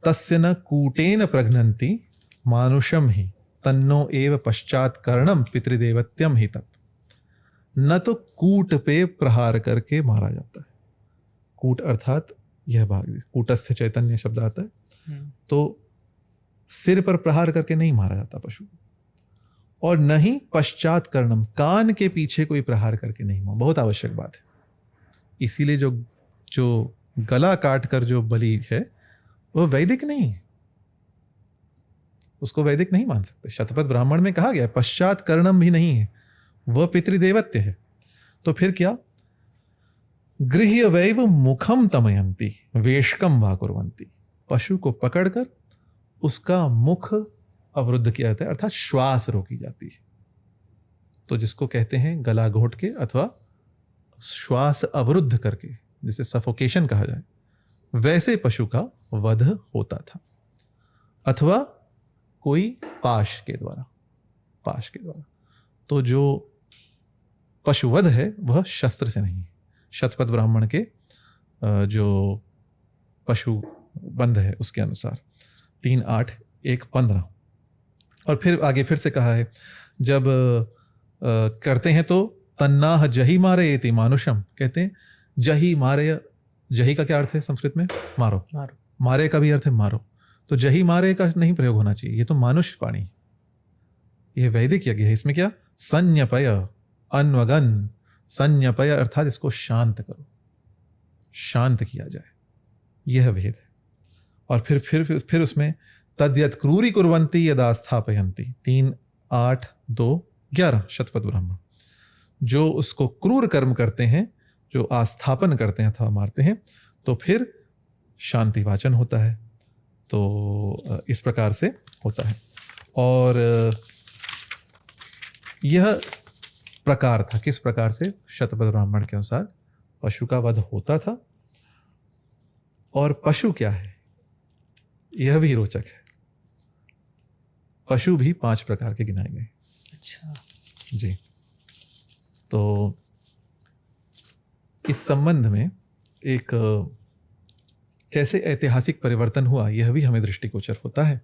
तस्य न कूटेन प्रघ्नन्ति मानुषम ही तन्नो एव पश्चात कर्णम पितृदेवत्यम ही तत्। न तो कूट पे प्रहार करके मारा जाता है, कूट अर्थात यह भाग, कूटस्य चैतन्य शब्द आता है, तो सिर पर प्रहार करके नहीं मारा जाता पशु, और न ही पश्चात कर्णम, कान के पीछे कोई प्रहार करके नहीं मारा। बहुत आवश्यक बात है। इसीलिए जो गला काट कर जो बलि है वो वैदिक नहीं है, उसको वैदिक नहीं मान सकते। शतपथ ब्राह्मण में कहा गया पश्चात कर्णम भी नहीं है, वह पितृदेवत्य है। तो फिर क्या, गृह्य वैव मुखम तमयंती वेशकम वा कुर्वन्ति, पशु को पकड़कर उसका मुख अवरुद्ध किया जाता है, अर्थात श्वास रोकी जाती है। तो जिसको कहते हैं गला घोट के अथवा श्वास अवरुद्ध करके, जिसे सफोकेशन कहा जाए, वैसे पशु का वध होता था, अथवा कोई पाश के द्वारा। तो जो पशुवध है वह शस्त्र से नहीं। शतपथ ब्राह्मण के जो पशु बंध है उसके अनुसार 3, 8, 1, 15। और फिर आगे फिर से कहा है, जब करते हैं तो तन्नाह जही मारे एति मानुषम, कहते हैं जही मारे, जही का क्या अर्थ है संस्कृत में, मारो, मारे का भी अर्थ है मारो। तो जही मारे का नहीं प्रयोग होना चाहिए, ये तो मानुष वाणी, यह वैदिक यज्ञ है। इसमें क्या, संज्ञपय अन्वगन, संज्ञपय अर्थात इसको शांत करो, शांत किया जाए, यह भेद है। और फिर उसमें तद्यत क्रूरी कुर्वन्ति यदा स्थापयन्ति, 3, 8, 2, 11 शतपथ ब्राह्मण, जो उसको क्रूर कर्म करते हैं, जो आस्थापन करते हैं अथवा मारते हैं, तो फिर शांति वाचन होता है। तो इस प्रकार से होता है। और यह प्रकार था, किस प्रकार से शतपथ ब्राह्मण के अनुसार पशु का वध होता था। और पशु क्या है यह भी रोचक है। पशु भी 5 प्रकार के गिनाए गए। अच्छा जी। तो इस संबंध में एक कैसे ऐतिहासिक परिवर्तन हुआ यह भी हमें दृष्टिगोचर होता है।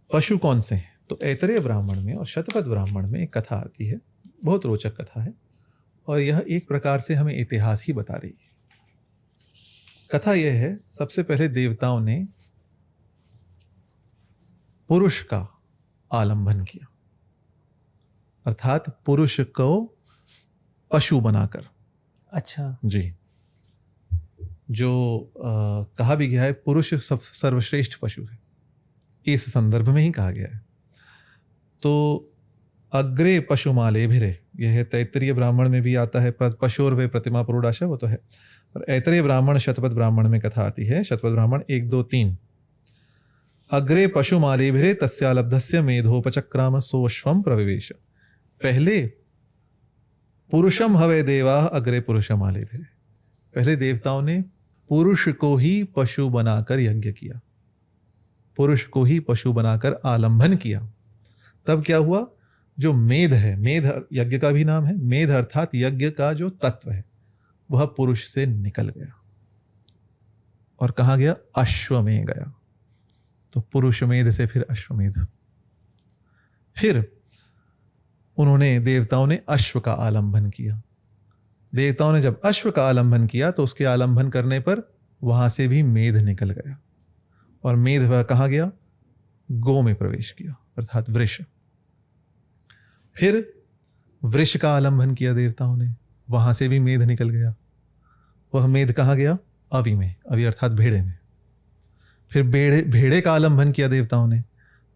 पशु कौन से हैं, तो ऐतरेय ब्राह्मण में और शतपथ ब्राह्मण में एक कथा आती है, बहुत रोचक कथा है, और यह एक प्रकार से हमें इतिहास ही बता रही है। कथा यह है, सबसे पहले देवताओं ने पुरुष का आलंबन किया, अर्थात पुरुष को पशु बनाकर। अच्छा जी। जो कहा भी गया है पुरुष सर्वश्रेष्ठ पशु है, इस संदर्भ में ही कहा गया है। तो अग्रे पशुमाले भिरे, यह है तैत्तरीय ब्राह्मण में भी आता है, पशुर वे प्रतिमा पुरुडाशा, वो तो है। और ऐतरेय ब्राह्मण शतपथ ब्राह्मण में कथा आती है, शतपथ ब्राह्मण 1, 2, 3। अग्रे पशुमाले भिरे तस्यालब्धस्य मेधोपचक्राम सोश्वम प्रविवेश। पहले पुरुषम हवे देवा अग्रे पुरुषमाले भिरे, पहले देवताओं ने पुरुष को ही पशु बनाकर यज्ञ किया, पुरुष को ही पशु बनाकर आलंबन किया। तब क्या हुआ, जो मेध है, मेध यज्ञ का भी नाम है, मेध अर्थात यज्ञ का जो तत्व है वह पुरुष से निकल गया और कहाँ गया, अश्व में गया। तो पुरुष मेध से फिर अश्वमेध। फिर उन्होंने, देवताओं ने अश्व का आलंबन किया। देवताओं ने जब अश्व का आलंबन किया तो उसके आलंबन करने पर वहां से भी मेध निकल गया, और मेध वह कहाँ गया, गो में प्रवेश किया, अर्थात वृष। फिर वृष का आलंबन किया देवताओं ने, वहां से भी मेध निकल गया। वह मेध कहाँ गया, अवि में, अवि अर्थात भेड़े में। फिर भेड़े का आलम्बन किया देवताओं ने,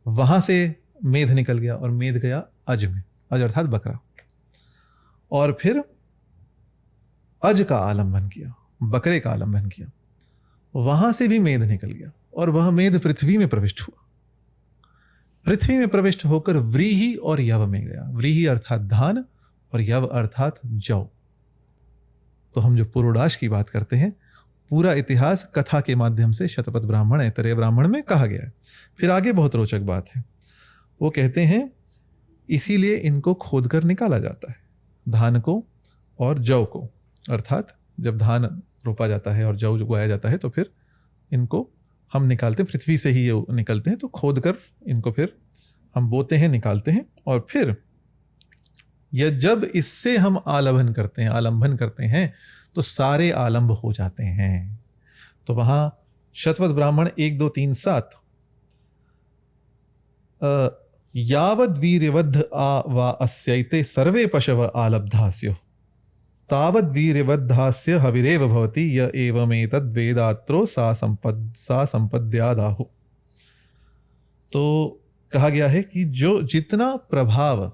वहां से मेध निकल गया और मेध गया अज में, अज अर्थात बकरा। और फिर अज का आलम्बन किया, बकरे का आलम्बन किया, वहां से भी मेध निकल गया और वह मेध पृथ्वी में प्रविष्ट हुआ। पृथ्वी में प्रविष्ट होकर व्रीहि और यव में गया। व्रीहि अर्थात धान और यव अर्थात जौ। तो हम जो पुरोडाश की बात करते हैं, पूरा इतिहास कथा के माध्यम से शतपथ ब्राह्मण, ऐतरेय ब्राह्मण में कहा गया है। फिर आगे बहुत रोचक बात है, वो कहते हैं इसीलिए इनको खोद कर निकाला जाता है, धान को और जौ को। अर्थात जब धान रोपा जाता है और जौ उगाया जाता है तो फिर इनको हम निकालते हैं, पृथ्वी से ही ये निकलते हैं, तो खोद कर इनको फिर हम बोते हैं, निकालते हैं। और फिर यह जब इससे हम आलंबन करते हैं तो सारे आलंब हो जाते हैं। तो वहां शतपथ ब्राह्मण 1, 2, 3, 7 यावद् वीर्यवद्ध आ वा अस्यैते सर्वे पशव आलब्धास्यो तावद् वीर्यवद्धास्य हविरेव भवति य एवमेतद् वेदात्रो सा संपद्यादाहु। तो कहा गया है कि जो जितना प्रभाव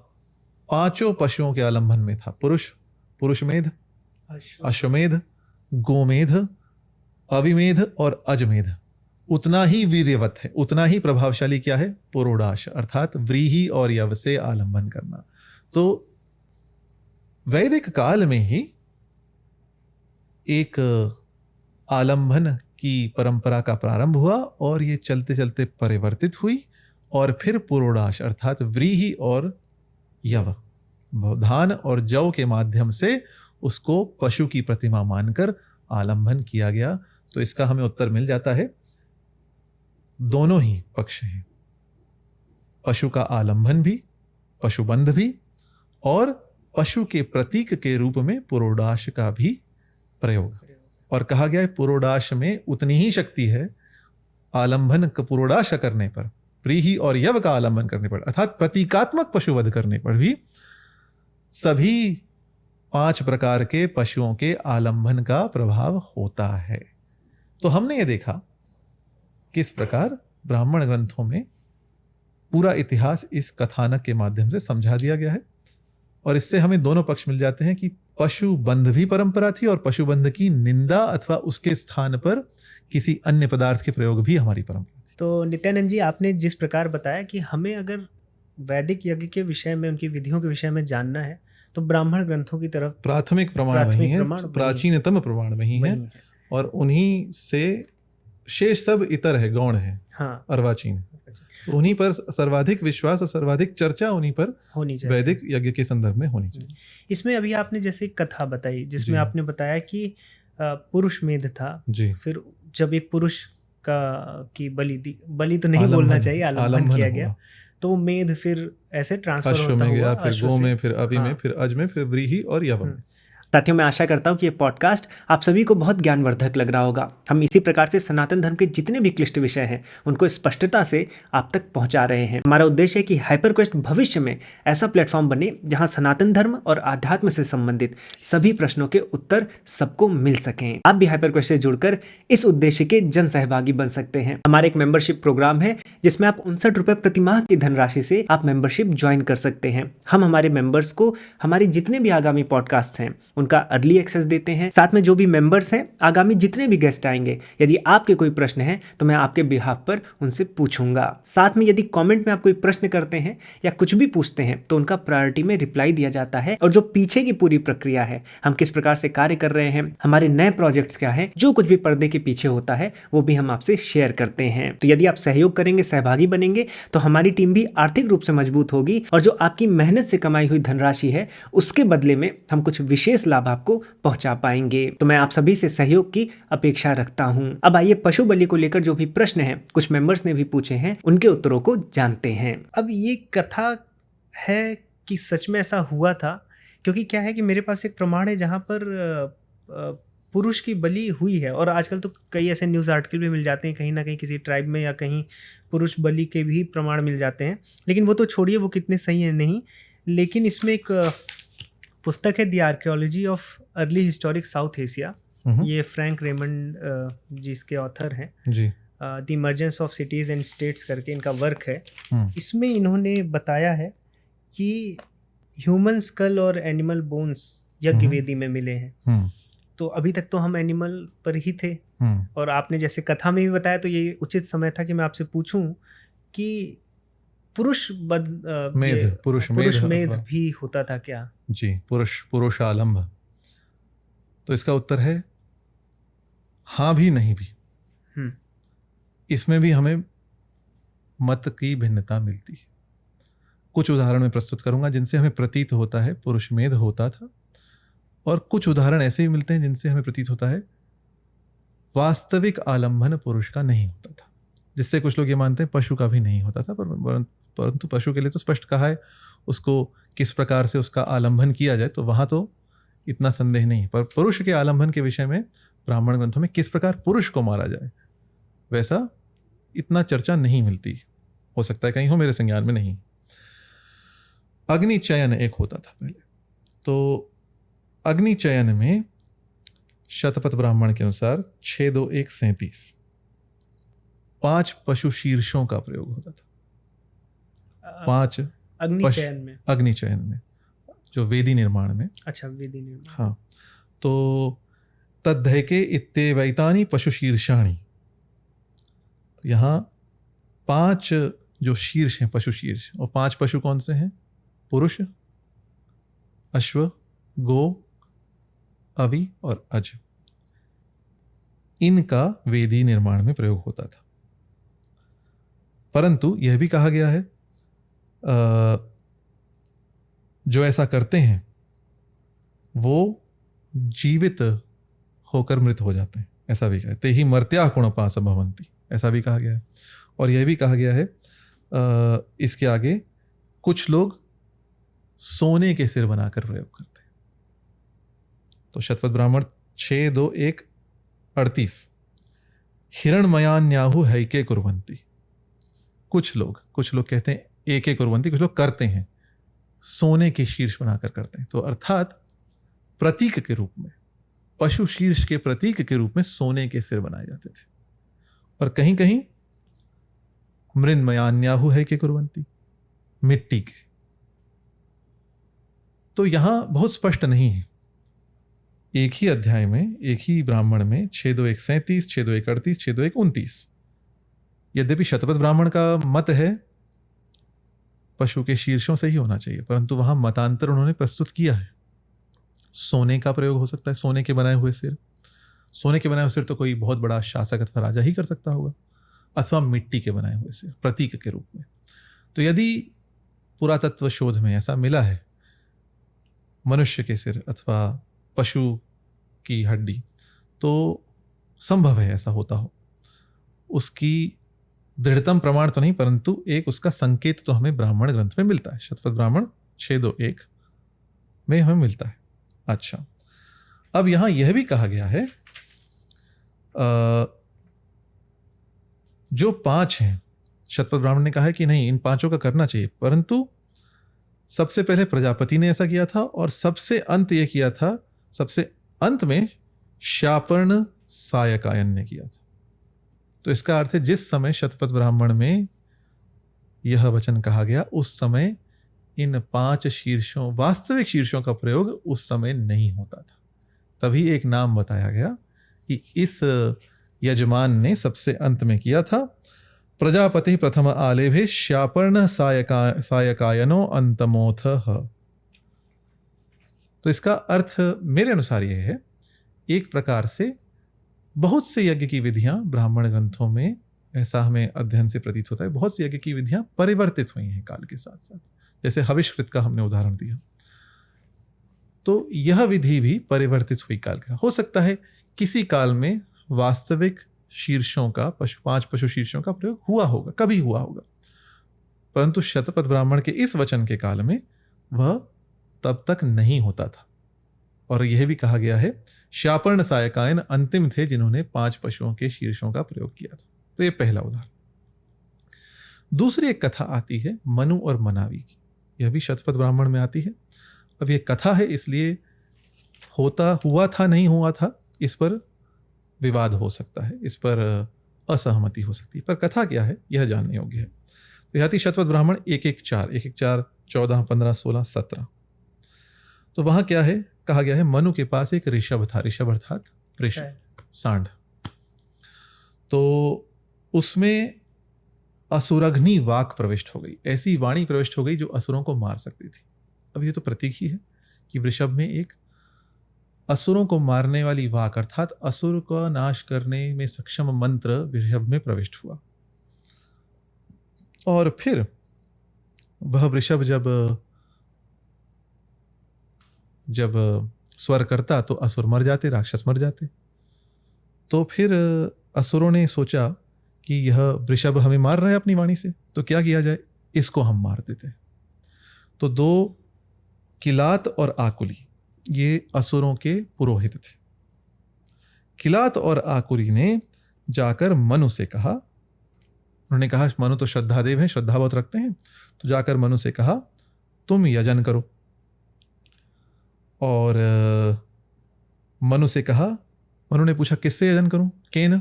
5 पशुओं के आलंबन में था, पुरुषमेध, अश्वमेध, गोमेध, अविमेध और अजमेध, उतना ही वीर्यवत है, उतना ही प्रभावशाली क्या है, पुरोडाश अर्थात व्रीहि और यव से आलंबन करना। तो वैदिक काल में ही एक आलंबन की परंपरा का प्रारंभ हुआ और ये चलते चलते परिवर्तित हुई और फिर पुरोडाश अर्थात व्रीहि और यव, धान और जौ के माध्यम से उसको पशु की प्रतिमा मानकर आलंबन किया गया। तो इसका हमें उत्तर मिल जाता है, दोनों ही पक्ष हैं, पशु का आलंबन भी, पशुबंध भी, और पशु के प्रतीक के रूप में पुरोडाश का भी प्रयोग। और कहा गया है पुरोडाश में उतनी ही शक्ति है आलंबन पुरोडाश करने पर, व्रीहि और यव का आलंबन करने पर, अर्थात प्रतीकात्मक पशुवध करने पर भी सभी 5 प्रकार के पशुओं के आलंबन का प्रभाव होता है। तो हमने ये देखा किस प्रकार ब्राह्मण ग्रंथों में पूरा इतिहास इस कथानक के माध्यम से समझा दिया गया है और इससे हमें दोनों पक्ष मिल जाते हैं कि पशुबंध भी परंपरा थी और पशुबंध की निंदा अथवा उसके स्थान पर किसी अन्य पदार्थ के प्रयोग भी हमारी परंपरा थी। तो नित्यानंद जी, आपने जिस प्रकार बताया कि हमें अगर वैदिक यज्ञ के विषय में, उनकी विधियों के विषय में जानना है तो ब्राह्मण ग्रंथों की तरफ प्राथमिक प्रमाण वही है, प्राचीनतम प्रमाण वही है और उन्हीं से शेष सब इतर है, गौण है, हाँ, अर्वाचीन है। तो उन्हीं पर सर्वाधिक विश्वास और सर्वाधिक चर्चा उन्हीं पर होनी चाहिए, वैदिक यज्ञ के संदर्भ में होनी चाहिए। इसमें अभी आपने जैसे कथा बताई जिसमें आपने बताया कि पुरुष मेध था जी, फिर जब एक पुरुष की बलि तो नहीं बोलना चाहिए, आलंबन किया गया, तो मेध फिर ऐसे ट्रांसफर होता में गया, फिर गो में, फिर अवि में, फिर अज में, फिर व्रीहि और यव में। साथियों, मैं आशा करता हूँ कि ये पॉडकास्ट आप सभी को बहुत ज्ञानवर्धक लग रहा होगा। हम इसी प्रकार से सनातन धर्म के जितने भी क्लिष्ट विषय हैं उनको स्पष्टता से आप तक पहुंचा रहे हैं। हमारा उद्देश्य है कि हाइपरक्वेस्ट भविष्य में ऐसा प्लेटफॉर्म बने जहां सनातन धर्म और आध्यात्म से संबंधित सभी प्रश्नों के उत्तर सबको मिल सकें। आप भी हाइपरक्वेस्ट से जुड़कर इस उद्देश्य के जन सहभागी बन सकते हैं। हमारा एक मेंबरशिप प्रोग्राम है जिसमें आप 59 रुपए प्रति माह की धनराशि से आप मेंबरशिप ज्वाइन कर सकते हैं। हम हमारे मेंबर्स को हमारे जितने भी आगामी पॉडकास्ट हैं उनका अर्ली एक्सेस देते हैं। साथ में जो भी मेंबर्स हैं, आगामी जितने भी गेस्ट आएंगे, यदि आपके कोई प्रश्न है तो मैं आपके बिहाफ पर उनसे पूछूंगा। साथ में यदि कमेंट में आप कोई प्रश्न करते हैं या कुछ भी पूछते हैं तो उनका प्रायोरिटी में रिप्लाई दिया जाता है। और जो पीछे की पूरी प्रक्रिया है, हम किस प्रकार से कार्य कर रहे हैं, हमारे नए प्रोजेक्ट्स क्या है, जो कुछ भी पर्दे के पीछे होता है वो भी हम आपसे शेयर करते हैं। तो यदि आप सहयोग करेंगे, सहभागी बनेंगे तो हमारी टीम भी आर्थिक रूप से मजबूत होगी और जो आपकी मेहनत से कमाई हुई धनराशि है उसके बदले में हम कुछ विशेष लाभ आपको पहुंचा पाएंगे। तो मैं आप सभी से सहयोग की अपेक्षा रखता हूं। अब आइए पशु बलि को लेकर जो भी प्रश्न हैं, कुछ मेंबर्स ने भी पूछे हैं, उनके उत्तरों को जानते हैं। अब ये कथा है कि सच में ऐसा हुआ था, क्योंकि क्या है कि मेरे पास एक प्रमाण है जहां पर पुरुष की बलि हुई है और आजकल तो कई ऐसे न्यूज़ आर्टिकल भी मिल जाते हैं, कहीं ना कहीं किसी ट्राइब में या कहीं पुरुष बलि के भी प्रमाण मिल जाते हैं। लेकिन वो तो छोड़िए, वो कितने सही है नहीं। लेकिन इसमें एक पुस्तक है the archaeology of early historic South Asia, ये फ्रैंक रेमंड जी इसके ऑथर हैं ji. The emergence of cities and states करके इनका वर्क है। हम्म, इसमें इन्होंने बताया है कि ह्यूमन स्कल और एनिमल बोन्स यज्ञ वेदी में मिले हैं। हम्म, तो अभी तक तो हम एनिमल पर ही थे, हम्म, और आपने जैसे कथा में भी बताया, तो ये उचित समय था कि मैं आपसे पूछूं कि पुरुष पुरुष मेध अथवा- भी होता था क्या? जी, पुरुष आलम्भ। तो इसका उत्तर है हाँ भी नहीं भी। हम्म इसमें भी हमें मत की भिन्नता मिलती है। कुछ उदाहरण मैं प्रस्तुत करूंगा जिनसे हमें प्रतीत होता है पुरुष मेध होता था, और कुछ उदाहरण ऐसे भी मिलते हैं जिनसे हमें प्रतीत होता है वास्तविक आलंबन पुरुष का नहीं होता था, जिससे कुछ लोग ये मानते हैं पशु का भी नहीं होता था। परंतु पशु के लिए तो स्पष्ट कहा है उसको किस प्रकार से उसका आलंबन किया जाए, तो वहां तो इतना संदेह नहीं। पर पुरुष के आलंबन के विषय में ब्राह्मण ग्रंथों में किस प्रकार पुरुष को मारा जाए वैसा इतना चर्चा नहीं मिलती। हो सकता है कहीं हो, मेरे संज्ञान में नहीं। अग्नि चयन एक होता था पहले। तो अग्नि चयन में शतपथ ब्राह्मण के अनुसार 62137 5 पशु शीर्षों का प्रयोग होता था। 5 अग्नि चयन में जो वेदी निर्माण में। अच्छा, वेदी निर्माण। हाँ, तो तद्धैके इत्येवैतानि पशु शीर्षाणि। तो यहाँ 5 जो शीर्ष हैं पशु शीर्ष, और 5 पशु कौन से हैं? पुरुष, अश्व, गो, अवि और अज। इनका वेदी निर्माण में प्रयोग होता था। परंतु यह भी कहा गया है जो ऐसा करते हैं वो जीवित होकर मृत हो जाते हैं, ऐसा भी कहा है। ते ही मर्त्या कुणपास भवन्ति, ऐसा भी कहा गया है। और यह भी कहा गया है इसके आगे, कुछ लोग सोने के सिर बनाकर प्रयोग करते हैं। तो शतपथ ब्राह्मण 62138 हिरणमयान्याहु हैके कुर्वन्ति। कुछ लोग कहते हैं एके कुर्वन्ति, कुछ लोग करते हैं सोने के शीर्ष बनाकर करते हैं। तो अर्थात प्रतीक के रूप में, पशु शीर्ष के प्रतीक के रूप में सोने के सिर बनाए जाते थे। और कहीं कहीं मृन्मयान्याहु हैके कुर्वन्ति, मिट्टी के। तो यहां बहुत स्पष्ट नहीं है। एक ही अध्याय में, एक ही ब्राह्मण में 62137, 62138, 62129, यद्यपि शतपथ ब्राह्मण का मत है पशु के शीर्षों से ही होना चाहिए, परंतु वहां मतांतर उन्होंने प्रस्तुत किया है। सोने का प्रयोग हो सकता है, सोने के बनाए हुए सिर। सोने के बनाए हुए सिर तो कोई बहुत बड़ा शासक अथवा राजा ही कर सकता होगा, अथवा मिट्टी के बनाए हुए सिर प्रतीक के रूप में। तो यदि पुरातत्व शोध में ऐसा मिला है मनुष्य के सिर अथवा पशु की हड्डी, तो संभव है ऐसा होता हो। उसकी दृढ़तम प्रमाण तो नहीं, परंतु एक उसका संकेत तो हमें ब्राह्मण ग्रंथ में मिलता है। शतपथ ब्राह्मण 621 में हमें मिलता है। अच्छा, अब यहां यह भी कहा गया है जो 5 हैं, शतपथ ब्राह्मण ने कहा है कि नहीं, इन 5 का करना चाहिए, परंतु सबसे पहले प्रजापति ने ऐसा किया था, और सबसे अंत ये किया था, सबसे अंत में शापर्ण सायकायन ने किया था। तो इसका अर्थ है जिस समय शतपथ ब्राह्मण में यह वचन कहा गया, उस समय इन 5 शीर्षों, वास्तविक शीर्षों का प्रयोग उस समय नहीं होता था। तभी एक नाम बताया गया कि इस यजमान ने सबसे अंत में किया था। प्रजापति प्रथम आलेभे शापर्ण सायकायनो अंतमोथ। तो इसका अर्थ मेरे अनुसार यह है, एक प्रकार से बहुत से यज्ञ की विधियां ब्राह्मण ग्रंथों में, ऐसा हमें अध्ययन से प्रतीत होता है, बहुत सी यज्ञ की विधियां परिवर्तित हुई हैं काल के साथ साथ। जैसे हविष्कृत का हमने उदाहरण दिया, तो यह विधि भी परिवर्तित हुई काल के साथ। हो सकता है किसी काल में वास्तविक शीर्षों का, 5 पशु शीर्षों का प्रयोग हुआ होगा, कभी हुआ होगा, परंतु शतपथ ब्राह्मण के इस वचन के काल में वह तब तक नहीं होता था। और यह भी कहा गया है शापर्ण सायकायन अंतिम थे जिन्होंने 5 पशुओं के शीर्षों का प्रयोग किया था। तो यह पहला उदाहरण। दूसरी एक कथा आती है मनु और मनावी की, यह भी शतपथ ब्राह्मण में आती है। अब यह कथा है, इसलिए हुआ था नहीं हुआ था इस पर विवाद हो सकता है, इस पर असहमति हो सकती है, पर कथा क्या है यह जानने योग्य है। तो यह थी शतवत ब्राह्मण 114 14 15 16 17। तो वहां क्या है, कहा गया है मनु के पास एक ऋषभ था, ऋषभ अर्थात वृष, सांड। तो उसमें असुरग्नि वाक प्रविष्ट हो गई, ऐसी वाणी प्रविष्ट हो गई जो असुरों को मार सकती थी। अब ये तो प्रतीक ही है कि वृषभ में एक असुरों को मारने वाली वाक अर्थात असुर का नाश करने में सक्षम मंत्र वृषभ में प्रविष्ट हुआ। और फिर वह वृषभ जब स्वर करता तो असुर मर जाते, राक्षस मर जाते। तो फिर असुरों ने सोचा कि यह वृषभ हमें मार रहा है अपनी वाणी से, तो क्या किया जाए, इसको हम मार देते हैं। तो 2 किलात और आकुली ये असुरों के पुरोहित थे। किलात और आकुली ने जाकर मनु से कहा, उन्होंने कहा मनु तो श्रद्धादेव हैं, श्रद्धा बहुत रखते हैं, तो जाकर मनु से कहा तुम यजन करो। और मनु से कहा, मनु ने पूछा किससे यजन करूं, केन?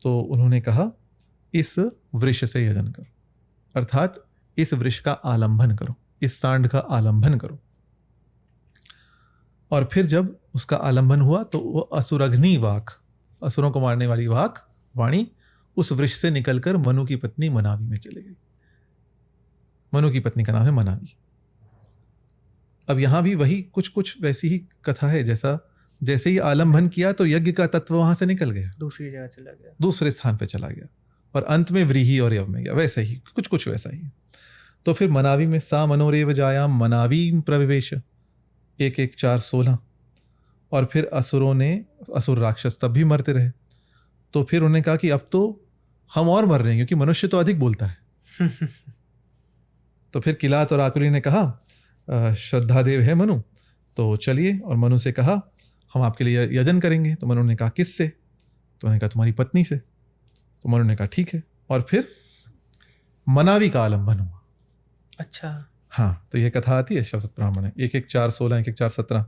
तो उन्होंने कहा इस वृक्ष से यजन करो, अर्थात इस वृक्ष का आलंबन करो, इस सांड का आलंबन करो। और फिर जब उसका आलंबन हुआ तो वो असुरग्नि वाक, असुरों को मारने वाली वाक वाणी उस वृक्ष से निकलकर मनु की पत्नी मनावी में चली गई। मनु की पत्नी का नाम है मनावी। अब यहां भी वही कुछ वैसी ही कथा है, जैसे ही आलंबन किया तो यज्ञ का तत्व वहां से निकल गया, दूसरी जगह चला गया, दूसरे स्थान पे चला गया, और अंत में व्रीहि और यव में गया। वैसे ही कुछ वैसा ही। तो फिर मनावी में सा मनोरेव जायाम मनावी प्रविवेश 114 16। और फिर असुर राक्षस तब भी मरते रहे। तो फिर उन्होंने कहा कि अब तो हम और मर रहे हैं, क्योंकि मनुष्य तो अधिक बोलता है। तो फिर किलात और आकुली ने कहा श्रद्धादेव है मनु, तो चलिए। और मनु से कहा हम आपके लिए यजन करेंगे। तो मनु ने कहा किससे? तो उन्होंने कहा तुम्हारी पत्नी से। तो मनु ने कहा ठीक है। और फिर मनावी का आलंबन हुआ। अच्छा, हाँ, तो यह कथा आती है शतवत ब्राह्मण है 114 16 114 17।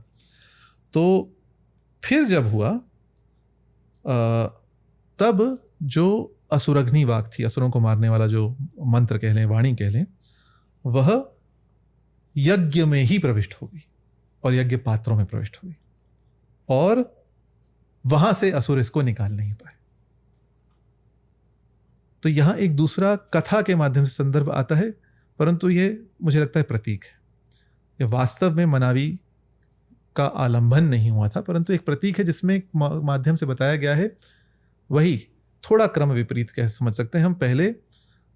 तो फिर जब हुआ तब जो असुरग्नि वाक थी, असुरों को मारने वाला जो मंत्र कह लें, वाणी कह लें, वह यज्ञ में ही प्रविष्ट हो गई और यज्ञ पात्रों में प्रविष्ट हो गई, और वहां से असुर इसको निकाल नहीं पाए। तो यहां एक दूसरा कथा के माध्यम से संदर्भ आता है, परंतु ये मुझे लगता है प्रतीक है। ये वास्तव में मनावी का आलंबन नहीं हुआ था, परंतु एक प्रतीक है जिसमें एक माध्यम से बताया गया है। वही थोड़ा क्रम विपरीत कह समझ सकते हैं हम, पहले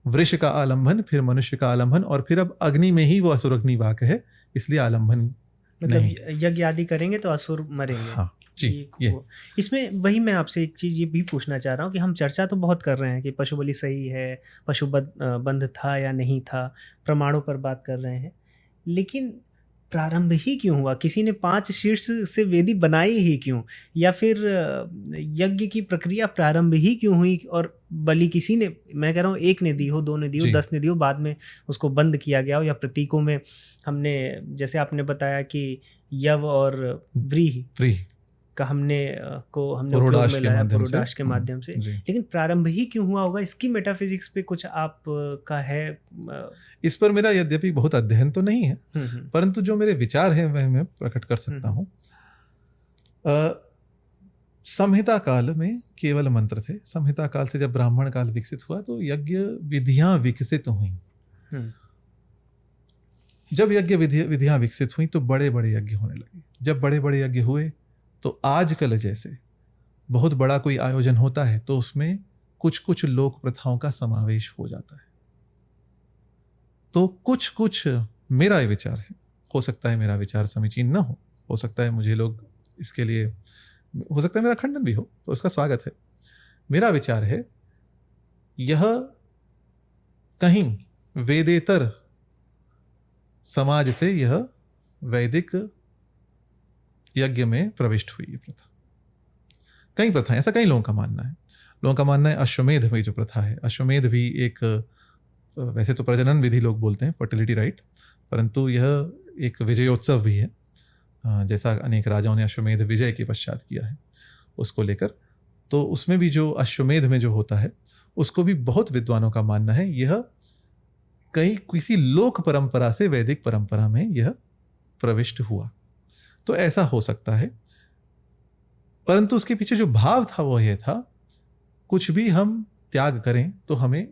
वृक्ष का आलंबन, फिर मनुष्य का आलंबन, और फिर अब अग्नि में ही वो असुरग्नि वाक है, इसलिए आलंबन मतलब यज्ञ आदि करेंगे तो असुर मरेंगे। हाँ जी। ये इसमें वही मैं आपसे एक चीज़ ये भी पूछना चाह रहा हूँ कि हम चर्चा तो बहुत कर रहे हैं कि पशु बलि सही है, पशु बंध था या नहीं था, प्रमाणों पर बात कर रहे हैं, लेकिन प्रारंभ ही क्यों हुआ? किसी ने 5 शीर्ष से वेदी बनाई ही क्यों? या फिर यज्ञ की प्रक्रिया प्रारंभ ही क्यों हुई? और बलि किसी ने, मैं कह रहा हूँ, 1 ने दी हो, 2 ने दी हो, 10 ने दी हो, बाद में उसको बंद किया गया हो, या प्रतीकों में हमने, जैसे आपने बताया कि यव और व्रीहि का हमने उपयोग में लाया पुरोडाश के माध्यम से, लेकिन प्रारंभ ही क्यों हुआ होगा? इसकी मेटाफिजिक्स पे कुछ आप का है? इस पर मेरा यद्यपि बहुत अध्ययन तो नहीं है, परंतु जो मेरे विचार हैं वह मैं प्रकट कर सकता हूँ। संहिता काल में केवल मंत्र थे। संहिता काल से जब ब्राह्मण काल विकसित हुआ तो यज्ञ विधियां विकसित हुई। जब यज्ञ विधियां विकसित हुई तो बड़े बड़े यज्ञ होने लगे। जब बड़े बड़े यज्ञ हुए तो आजकल जैसे बहुत बड़ा कोई आयोजन होता है तो उसमें कुछ कुछ लोक प्रथाओं का समावेश हो जाता है। तो कुछ मेरा ये विचार है, हो सकता है मेरा विचार समीचीन न हो सकता है मुझे लोग इसके लिए, हो सकता है मेरा खंडन भी हो, तो उसका स्वागत है। मेरा विचार है यह कहीं वेदेतर समाज से यह वैदिक यज्ञ में प्रविष्ट हुई है प्रथा। कई प्रथाएं, ऐसा कई लोगों का मानना है। लोगों का मानना है अश्वमेध में जो प्रथा है, अश्वमेध भी एक, वैसे तो प्रजनन विधि लोग बोलते हैं, फर्टिलिटी राइट, परंतु यह एक विजयोत्सव भी है, जैसा अनेक राजाओं ने अश्वमेध विजय के पश्चात किया है। उसको लेकर। तो उसमें भी जो अश्वमेध में जो होता है उसको भी बहुत विद्वानों का मानना है यह किसी लोक परंपरा से वैदिक परंपरा में यह प्रविष्ट हुआ। तो ऐसा हो सकता है, परंतु उसके पीछे जो भाव था वो यह था, कुछ भी हम त्याग करें तो हमें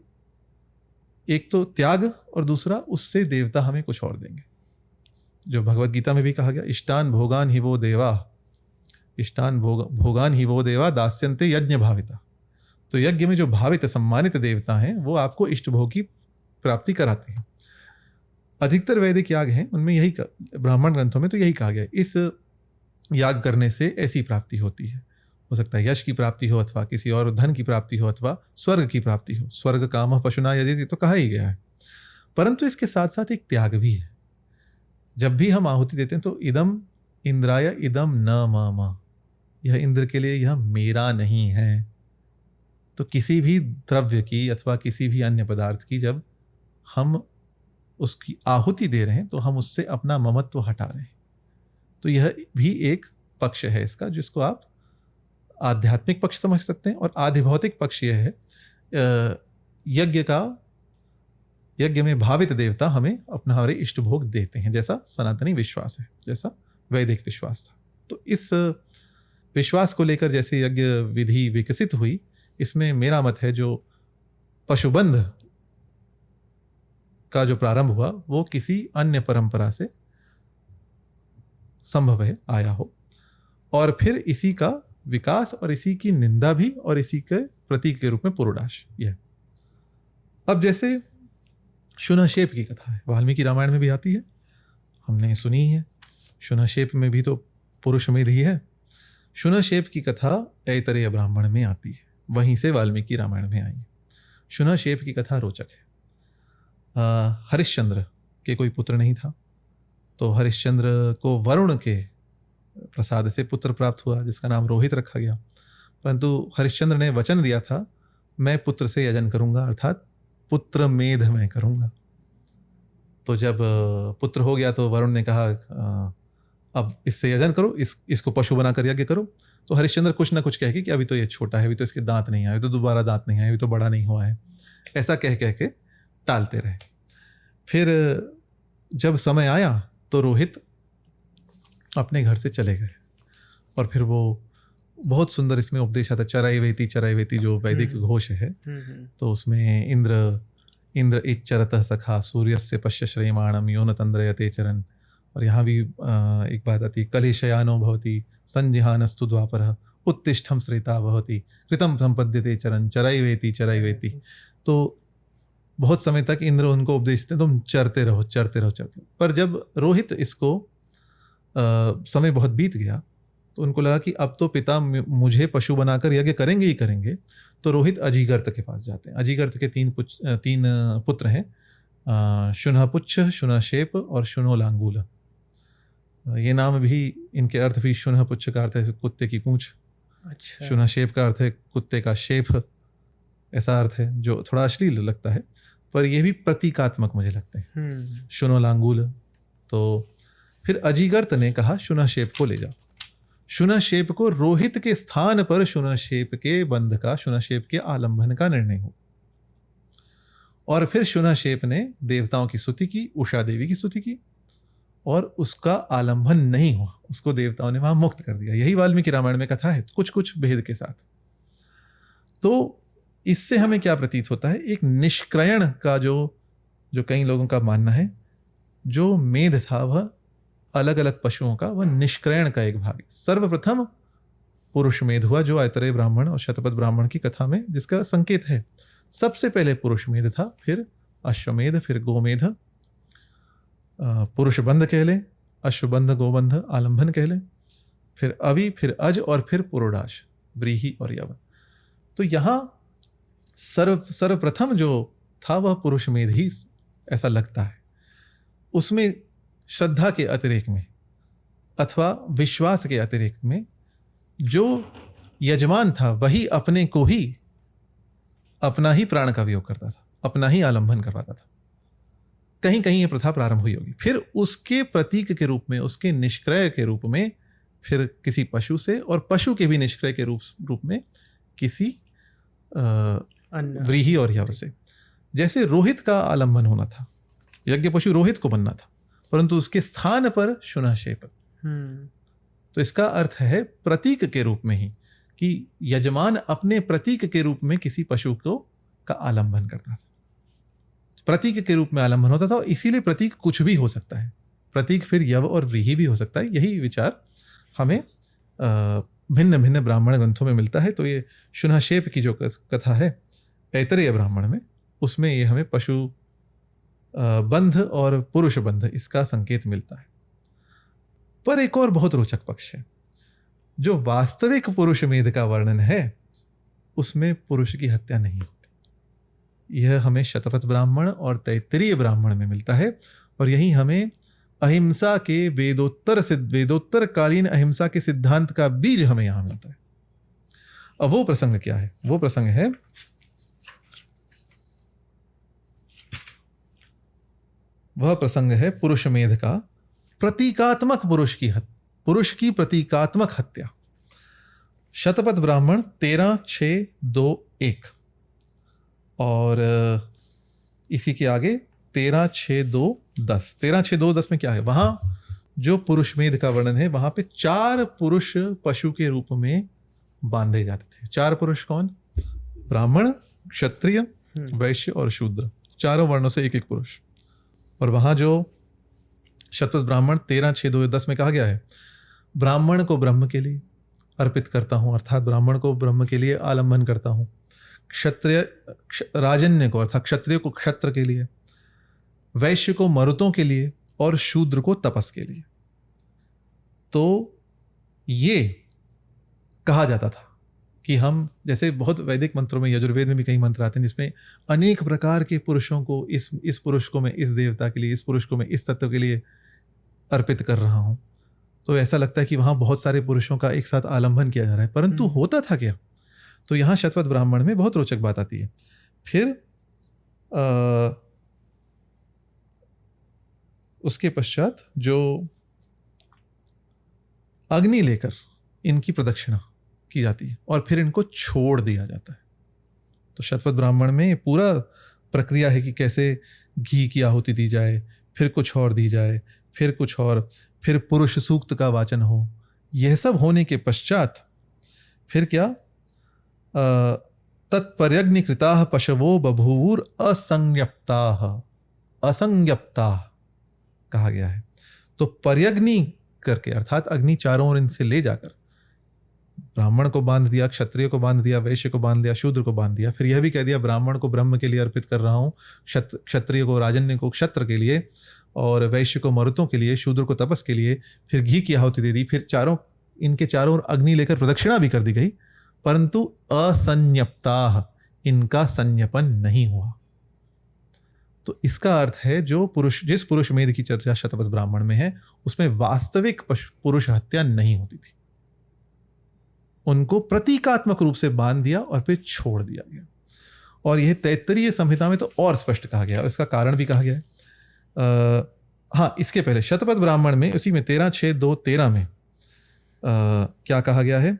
एक तो त्याग और दूसरा उससे देवता हमें कुछ और देंगे। जो भगवत गीता में भी कहा गया, इष्टान भोगान ही वो देवा, इष्टान भोगान ही वो देवा दास्यन्ते यज्ञ भाविता। तो यज्ञ में जो भावित सम्मानित देवता हैं वो आपको इष्ट भोग की प्राप्ति कराते हैं। अधिकतर वैदिक याग हैं उनमें यही ब्राह्मण ग्रंथों में तो यही कहा गया, इस याग करने से ऐसी प्राप्ति होती है। हो सकता है यश की प्राप्ति हो, अथवा किसी और धन की प्राप्ति हो, अथवा स्वर्ग की प्राप्ति हो। स्वर्ग काम पशुना यदि, तो कहा ही गया है। परंतु इसके साथ साथ एक त्याग भी है। जब भी हम आहुति देते हैं तो इदम इंद्राय इदम न मम, यह इंद्र के लिए, यह मेरा नहीं है। तो किसी भी द्रव्य की अथवा किसी भी अन्य पदार्थ की जब हम उसकी आहुति दे रहे हैं तो हम उससे अपना ममत्व हटा रहे हैं। तो यह भी एक पक्ष है इसका, जिसको आप आध्यात्मिक पक्ष समझ सकते हैं। और आधिभौतिक पक्ष यह है, यज्ञ में भावित देवता हमें अपना हमारे इष्ट भोग देते हैं, जैसा सनातनी विश्वास है, जैसा वैदिक विश्वास था। तो इस विश्वास को लेकर जैसे यज्ञ विधि विकसित हुई, इसमें मेरा मत है जो पशुबंध का जो प्रारंभ हुआ वो किसी अन्य परंपरा से संभव है आया हो, और फिर इसी का विकास और इसी की निंदा भी और इसी के प्रतीक के रूप में पुरोडाश यह। अब जैसे शुनशेप की कथा है, वाल्मीकि रामायण में भी आती है, हमने सुनी ही है। शुनशेप में भी तो पुरुषमेध ही है। शुनशेप की कथा ऐतरेय ब्राह्मण में आती है, वहीं से वाल्मीकि रामायण में आई। शुनशेप की कथा रोचक है। हरिश्चंद्र के कोई पुत्र नहीं था, तो हरिश्चंद्र को वरुण के प्रसाद से पुत्र प्राप्त हुआ जिसका नाम रोहित रखा गया। परंतु हरिश्चंद्र ने वचन दिया था, मैं पुत्र से यजन करूंगा, अर्थात पुत्र मेध मैं करूंगा। तो जब पुत्र हो गया तो वरुण ने कहा अब इससे यजन करो, इसको पशु बनाकर यज्ञ करो। तो हरिश्चंद्र कुछ ना कुछ कह के कि अभी तो ये छोटा है, अभी तो इसके दांत नहीं आए, तो दोबारा दांत नहीं आए, अभी तो बड़ा नहीं हुआ है, ऐसा कह के टालते रहे। फिर जब समय आया तो रोहित अपने घर से चले गए, और फिर वो बहुत सुंदर इसमें उपदेश आता, चराइवेति जो वैदिक घोष है, तो उसमें इंद्र इच्चरतः सखा सूर्यस्य पश्य श्रेयमाणम योन तंद्रयते चरन। और यहाँ भी एक बात आती, कलेशयानो भवति संजिहानस्तु द्वापरः उत्तिष्ठम श्रेता भवति कृतम संपद्यते चरन चराइवेति। तो बहुत समय तक इंद्र उनको उपदेश देते, तुम चरते रहो। पर जब रोहित इसको समय बहुत बीत गया तो उनको लगा कि अब तो पिता मुझे पशु बनाकर यज्ञ करेंगे ही करेंगे। तो रोहित अजीगर्त के पास जाते हैं। अजीगर्त के तीन पुत्र हैं, शुनपुच्छ, शुनशेप और शुनोलांगूल। ये नाम भी, इनके अर्थ भी, शुनपुच्छ का अर्थ है कुत्ते की पूंछ, अच्छा। शुनशेप का अर्थ है कुत्ते का शेप, ऐसा अर्थ है जो थोड़ा अश्लील लगता है, पर यह भी प्रतीकात्मक मुझे लगते हैं। शुनोलांगूल। तो फिर अजीगर्त ने कहा शुनशेप को ले जाओ। शुनशेप को रोहित के स्थान पर शुनशेप के बंध का, शुनशेप के आलंबन का निर्णय हो। और फिर शुनशेप ने देवताओं की स्तुति की, उषा देवी की स्तुति की, और उसका आलंबन नहीं हुआ, उसको देवताओं ने वहां मुक्त कर दिया। यही वाल्मीकि रामायण में कथा है, कुछ कुछ भेद के साथ। तो इससे हमें क्या प्रतीत होता है, एक निष्क्रयण का जो कई लोगों का मानना है, जो मेध था वह अलग अलग पशुओं का, वह निष्क्रयण का एक भाग है। सर्वप्रथम पुरुष मेध हुआ जो ऐतरेय ब्राह्मण और शतपथ ब्राह्मण की कथा में जिसका संकेत है। सबसे पहले पुरुष मेध था, फिर अश्वमेध, फिर गोमेध, पुरुष बंध कह ले, अश्वबंध, गोबंध, आलंबन कह ले, फिर अवि, फिर अज, और फिर पुरोडाश, व्रीहि और यवन। तो यहाँ सर्वप्रथम जो था वह पुरुष मेध ही ऐसा लगता है। उसमें श्रद्धा के अतिरेक में अथवा विश्वास के अतिरेक में जो यजमान था वही अपने को ही, अपना ही प्राण का वियोग करता था, अपना ही आलंबन करवाता था। कहीं कहीं यह प्रथा प्रारंभ हुई होगी। फिर उसके प्रतीक के रूप में, उसके निष्क्रय के रूप में फिर किसी पशु से, और पशु के भी निष्क्रय के रूप में किसी व्रीहि और यव से। जैसे रोहित का आलम्बन होना था, यज्ञ पशु रोहित को बनना था, परंतु उसके स्थान पर शुनशेप। तो इसका अर्थ है प्रतीक के रूप में ही, कि यजमान अपने प्रतीक के रूप में किसी पशु को का आलम्बन करता था, प्रतीक के रूप में आलम्बन होता था। और इसीलिए प्रतीक कुछ भी हो सकता है, प्रतीक फिर यव और व्रीहि भी हो सकता है। यही विचार हमें भिन्न भिन्न ब्राह्मण ग्रंथों में मिलता है। तो ये शुनशेप की जो कथा है ऐतरेय ब्राह्मण में, उसमें ये हमें पशु बंध और पुरुष बंध इसका संकेत मिलता है। पर एक और बहुत रोचक पक्ष है, जो वास्तविक पुरुष मेध का वर्णन है उसमें पुरुष की हत्या नहीं होती। यह हमें शतपथ ब्राह्मण और तैत्तिरीय ब्राह्मण में मिलता है, और यही हमें अहिंसा के वेदोत्तर कालीन अहिंसा के सिद्धांत का बीज हमें यहां मिलता है। अब वो प्रसंग क्या है? वो प्रसंग है पुरुष मेध का प्रतीकात्मक पुरुष की प्रतीकात्मक हत्या। शतपथ ब्राह्मण 13:6-2-1 और इसी के आगे 13:6-2-10। 13:6-2-10 में क्या है? वहां जो पुरुष मेध का वर्णन है, वहां पे 4 पुरुष पशु के रूप में बांधे जाते थे। 4 पुरुष कौन? ब्राह्मण, क्षत्रिय, वैश्य और शूद्र, चारों वर्णों से एक एक पुरुष। और वहां जो शतपथ ब्राह्मण 13:6-2-10 में कहा गया है, ब्राह्मण को ब्रह्म के लिए अर्पित करता हूं, अर्थात ब्राह्मण को ब्रह्म के लिए आलम्बन करता हूं। क्षत्रिय राजन्य को अर्थात क्षत्रिय को क्षत्र के लिए, वैश्य को मरुतों के लिए और शूद्र को तपस के लिए। तो ये कहा जाता था कि हम, जैसे बहुत वैदिक मंत्रों में, यजुर्वेद में भी कई मंत्र आते हैं जिसमें अनेक प्रकार के पुरुषों को, इस पुरुष को मैं इस देवता के लिए, इस पुरुष को मैं इस तत्व के लिए अर्पित कर रहा हूं। तो ऐसा लगता है कि वहां बहुत सारे पुरुषों का एक साथ आलंबन किया जा रहा है, परंतु होता था क्या? तो यहां शतपथ ब्राह्मण में बहुत रोचक बात आती है। फिर उसके पश्चात जो अग्नि लेकर इनकी प्रदक्षिणा की जाती है और फिर इनको छोड़ दिया जाता है। तो शतपथ ब्राह्मण में पूरा प्रक्रिया है कि कैसे घी की आहुति दी जाए, फिर कुछ और दी जाए, फिर कुछ और, फिर पुरुष सूक्त का वाचन हो। यह सब होने के पश्चात फिर क्या? तत्पर्यग्निकृताः पशवो बभूवुर असंज्ञप्ताः कहा गया है। तो पर्यग्नि करके, अर्थात अग्नि चारों ओर इनसे ले जाकर ब्राह्मण को बांध दिया, क्षत्रिय को बांध दिया, वैश्य को बांध दिया, शूद्र को बांध दिया। फिर यह भी कह दिया ब्राह्मण को ब्रह्म के लिए अर्पित कर रहा हूं, क्षत्रिय को राजन्य को क्षत्र के लिए, और वैश्य को मरुतों के लिए, शूद्र को तपस के लिए। फिर घी की आहुति दे दी। फिर इनके चारों ओर अग्नि लेकर प्रदक्षिणा भी कर दी गई, परंतु असंज्ञप्ताः, इनका संज्ञापन नहीं हुआ। तो इसका अर्थ है जिस पुरुष मेध की चर्चा शतपथ ब्राह्मण में है, उसमें वास्तविक पुरुष हत्या नहीं होती थी। उनको प्रतीकात्मक रूप से बांध दिया और फिर छोड़ दिया गया। और यह तैत्तिरीय संहिता में तो और स्पष्ट कहा गया, और इसका कारण भी कहा गया है। हाँ, इसके पहले शतपथ ब्राह्मण में, उसी में 13:6-2-13 में क्या कहा गया है?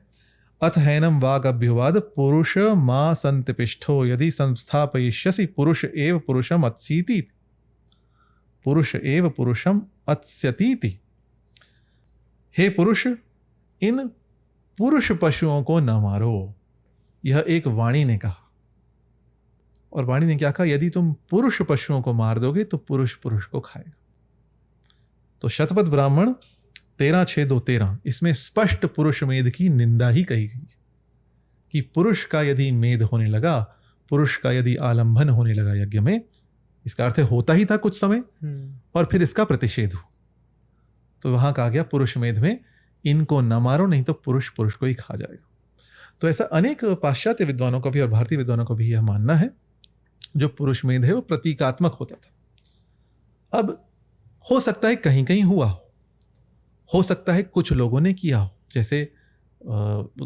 अथ हैनम वाग अभ्युवाद पुरुष मा संतिपिष्ठो यदि संस्थापयिष्यसि पुरुष एव पुरुषम अत्सीति, पुरुष एव पुरुषम अत्स्यतीति। हे पुरुष, इन पुरुष पशुओं को न मारो। यह एक वाणी ने कहा, और वाणी ने क्या कहा? यदि तुम पुरुष पशुओं को मार दोगे तो पुरुष पुरुष को खाएगा। तो शतपथ ब्राह्मण 13:6-2-13 इसमें स्पष्ट पुरुष मेध की निंदा ही कही गई कि पुरुष का यदि मेध होने लगा, पुरुष का यदि आलंबन होने लगा यज्ञ में, इसका अर्थ होता ही था कुछ समय, और फिर इसका प्रतिषेध हुआ। तो वहां कहा गया पुरुष मेध में इनको न मारो, नहीं तो पुरुष पुरुष को ही खा जाएगा। तो ऐसा अनेक पाश्चात्य विद्वानों का भी और भारतीय विद्वानों का भी यह मानना है, जो पुरुष मेध है वो प्रतीकात्मक होता था। अब हो सकता है कहीं कहीं हुआ हो सकता है कुछ लोगों ने किया हो, जैसे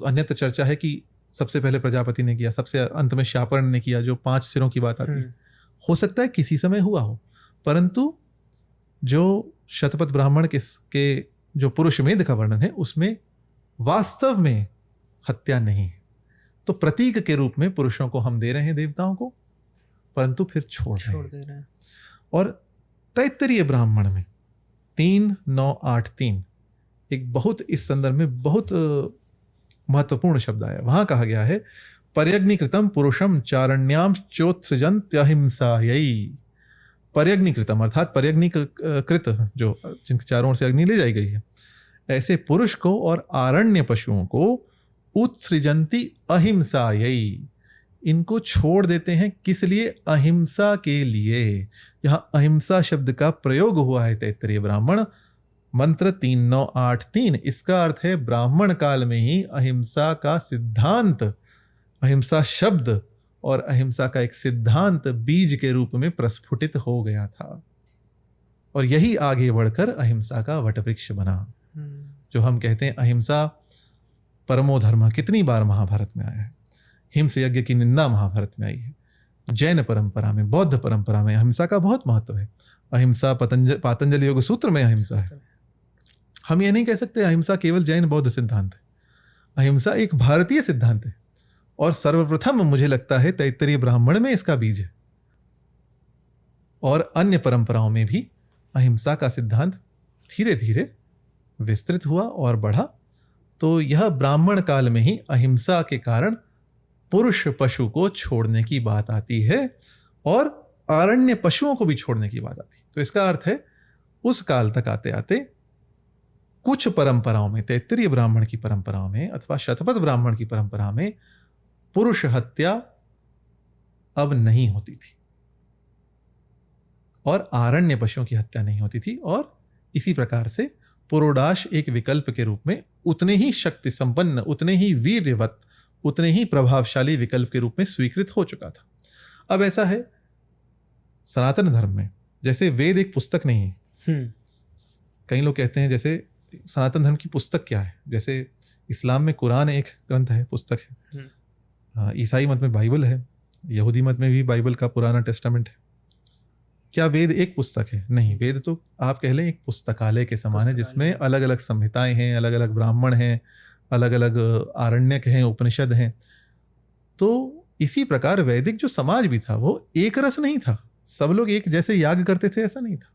अन्यत्र चर्चा है कि सबसे पहले प्रजापति ने किया, सबसे अंत में शापर्ण ने किया, जो 5 सिरों की बात आती है। हो सकता है किसी समय हुआ हो, परंतु जो शतपथ ब्राह्मण के जो पुरुषमेध का वर्णन है उसमें वास्तव में हत्या नहीं है। तो प्रतीक के रूप में पुरुषों को हम दे रहे हैं देवताओं को, परंतु फिर छोड़ दे रहे हैं। और तैत्तरीय ब्राह्मण में 3-9-8-3 एक बहुत इस संदर्भ में बहुत महत्वपूर्ण शब्द आया। वहां कहा गया है पर्यग्निकृतम पुरुषम चारण्याम चोत्सृजन्त्यहिंसायै। पर्यग्निकृतम अर्थात पर्यग्निकृत जो जिनके चारों ओर से अग्नि ले जाई गई है, ऐसे पुरुष को और आरण्य पशुओं को उत्सृजन्ति अहिंसायै, इनको छोड़ देते हैं। किस लिए? अहिंसा के लिए। यहां अहिंसा शब्द का प्रयोग हुआ है तैत्तरीय ब्राह्मण मंत्र 3-9-8-3। इसका अर्थ है ब्राह्मण काल में ही अहिंसा का सिद्धांत, अहिंसा शब्द और अहिंसा का एक सिद्धांत बीज के रूप में प्रस्फुटित हो गया था, और यही आगे बढ़कर अहिंसा का वटवृक्ष बना। जो हम कहते हैं अहिंसा परमो धर्म, कितनी बार महाभारत में आया है। हिंस यज्ञ की निंदा महाभारत में आई है। जैन परंपरा में, बौद्ध परंपरा में अहिंसा का बहुत महत्व है। अहिंसा पातंजलि योग सूत्र में अहिंसा है। हम ये नहीं कह सकते अहिंसा केवल जैन बौद्ध सिद्धांत है। अहिंसा एक भारतीय सिद्धांत है, और सर्वप्रथम मुझे लगता है तैत्तरीय ब्राह्मण में इसका बीज है, और अन्य परंपराओं में भी अहिंसा का सिद्धांत धीरे धीरे विस्तृत हुआ और बढ़ा। तो यह ब्राह्मण काल में ही अहिंसा के कारण पुरुष पशु को छोड़ने की बात आती है, और आरण्य पशुओं को भी छोड़ने की बात आती है। तो इसका अर्थ है उस काल तक आते आते कुछ परंपराओं में, तैत्तरीय ब्राह्मण की परंपराओं में अथवा शतपथ ब्राह्मण की परंपरा में पुरुष हत्या अब नहीं होती थी, और आरण्य पशुओं की हत्या नहीं होती थी। और इसी प्रकार से पुरोडाश एक विकल्प के रूप में उतने ही शक्ति संपन्न, उतने ही वीर्यवत, उतने ही प्रभावशाली विकल्प के रूप में स्वीकृत हो चुका था। अब ऐसा है सनातन धर्म में, जैसे वेद एक पुस्तक नहीं है। कई लोग कहते हैं जैसे सनातन धर्म की पुस्तक क्या है, जैसे इस्लाम में कुरान एक ग्रंथ है, पुस्तक है। ईसाई मत में बाइबल है, यहूदी मत में भी बाइबल का पुराना टेस्टामेंट है। क्या वेद एक पुस्तक है? नहीं, वेद तो आप कह लें एक पुस्तकालय के समान है, जिसमें अलग अलग संहिताएं हैं, अलग अलग ब्राह्मण हैं, अलग अलग आरण्यक हैं, उपनिषद हैं। तो इसी प्रकार वैदिक जो समाज भी था वो एक रस नहीं था। सब लोग एक जैसे याग करते थे ऐसा नहीं था।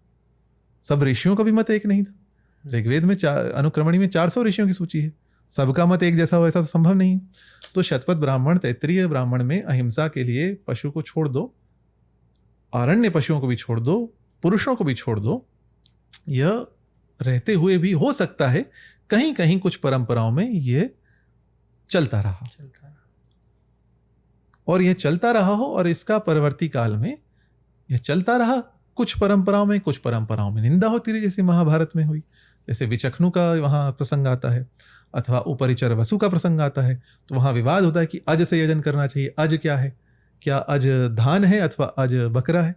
सब ऋषियों का भी मत एक नहीं था। ऋग्वेद में अनुक्रमणी में 400 ऋषियों की सूची है, सबका मत एक जैसा हो ऐसा तो संभव नहीं। तो शतपथ ब्राह्मण, तैत्तरीय ब्राह्मण में अहिंसा के लिए पशु को छोड़ दो, आरण्य पशुओं को भी छोड़ दो, पुरुषों को भी छोड़ दो। यह रहते हुए भी हो सकता है कहीं कहीं कुछ परंपराओं में यह चलता रहा, और यह चलता रहा हो, और इसका परवर्ती काल में यह चलता रहा। कुछ परंपराओं में निंदा होती रही, जैसे महाभारत में हुई। जैसे विचक्षणु का वहां प्रसंग आता है, अथवा उपरिचर वसु का प्रसंग आता है, तो वहां विवाद होता है कि अज से यजन करना चाहिए। अज क्या है? क्या अज धान है अथवा अज बकरा है?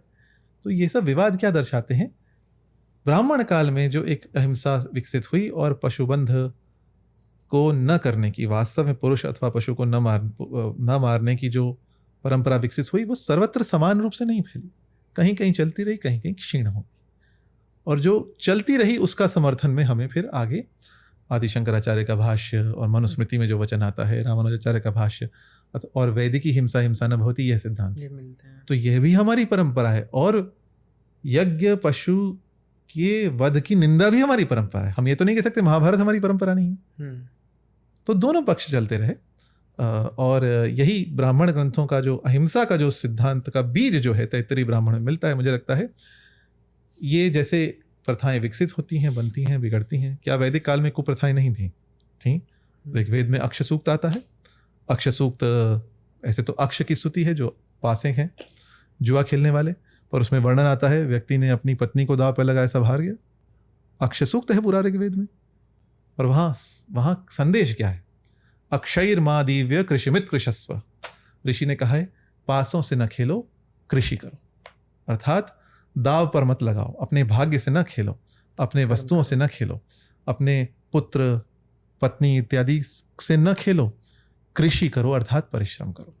तो ये सब विवाद क्या दर्शाते हैं? ब्राह्मण काल में जो एक अहिंसा विकसित हुई और पशुबंध को न करने की, वास्तव में पुरुष अथवा पशु को न मारने की जो परंपरा विकसित हुई, वो सर्वत्र समान रूप से नहीं फैली। कहीं कहीं चलती रही, कहीं कहीं क्षीण हो गई। और जो चलती रही उसका समर्थन में हमें फिर आगे आदि शंकराचार्य का भाष्य और मनुस्मृति में जो वचन आता है, रामानुजाचार्य का भाष्य, और वैदिकी हिंसा न भवति, यह सिद्धांत मिलते हैं। तो यह भी हमारी परंपरा है, और यज्ञ पशु के वध की निंदा भी हमारी परंपरा है। हम ये तो नहीं कह सकते महाभारत हमारी परंपरा नहीं है। तो दोनों पक्ष चलते रहे, और यही ब्राह्मण ग्रंथों का जो अहिंसा का जो सिद्धांत का बीज जो है तैत्तरीय ब्राह्मण में मिलता है। मुझे लगता है ये जैसे प्रथाएं विकसित होती हैं, बनती हैं, बिगड़ती हैं। क्या वैदिक काल में कुप्रथाएं नहीं थी? ऋग्वेद में अक्ष सूक्त आता है। अक्ष सूक्त ऐसे तो अक्ष की स्तुति है, जो पासे हैं जुआ खेलने वाले, पर उसमें वर्णन आता है व्यक्ति ने अपनी पत्नी को दांव पर लगाया, सब हार गया। अक्ष सूक्त है पूरा ऋग्वेद में। और वहां संदेश क्या है? अक्षयर्मा दिव्य कृषिमित कृषस्व। ऋषि ने कहा है पासों से न खेलो, कृषि करो। अर्थात दाव पर मत लगाओ, अपने भाग्य से न खेलो, अपने वस्तुओं से न खेलो, अपने पुत्र पत्नी इत्यादि से न खेलो, कृषि करो अर्थात परिश्रम करो।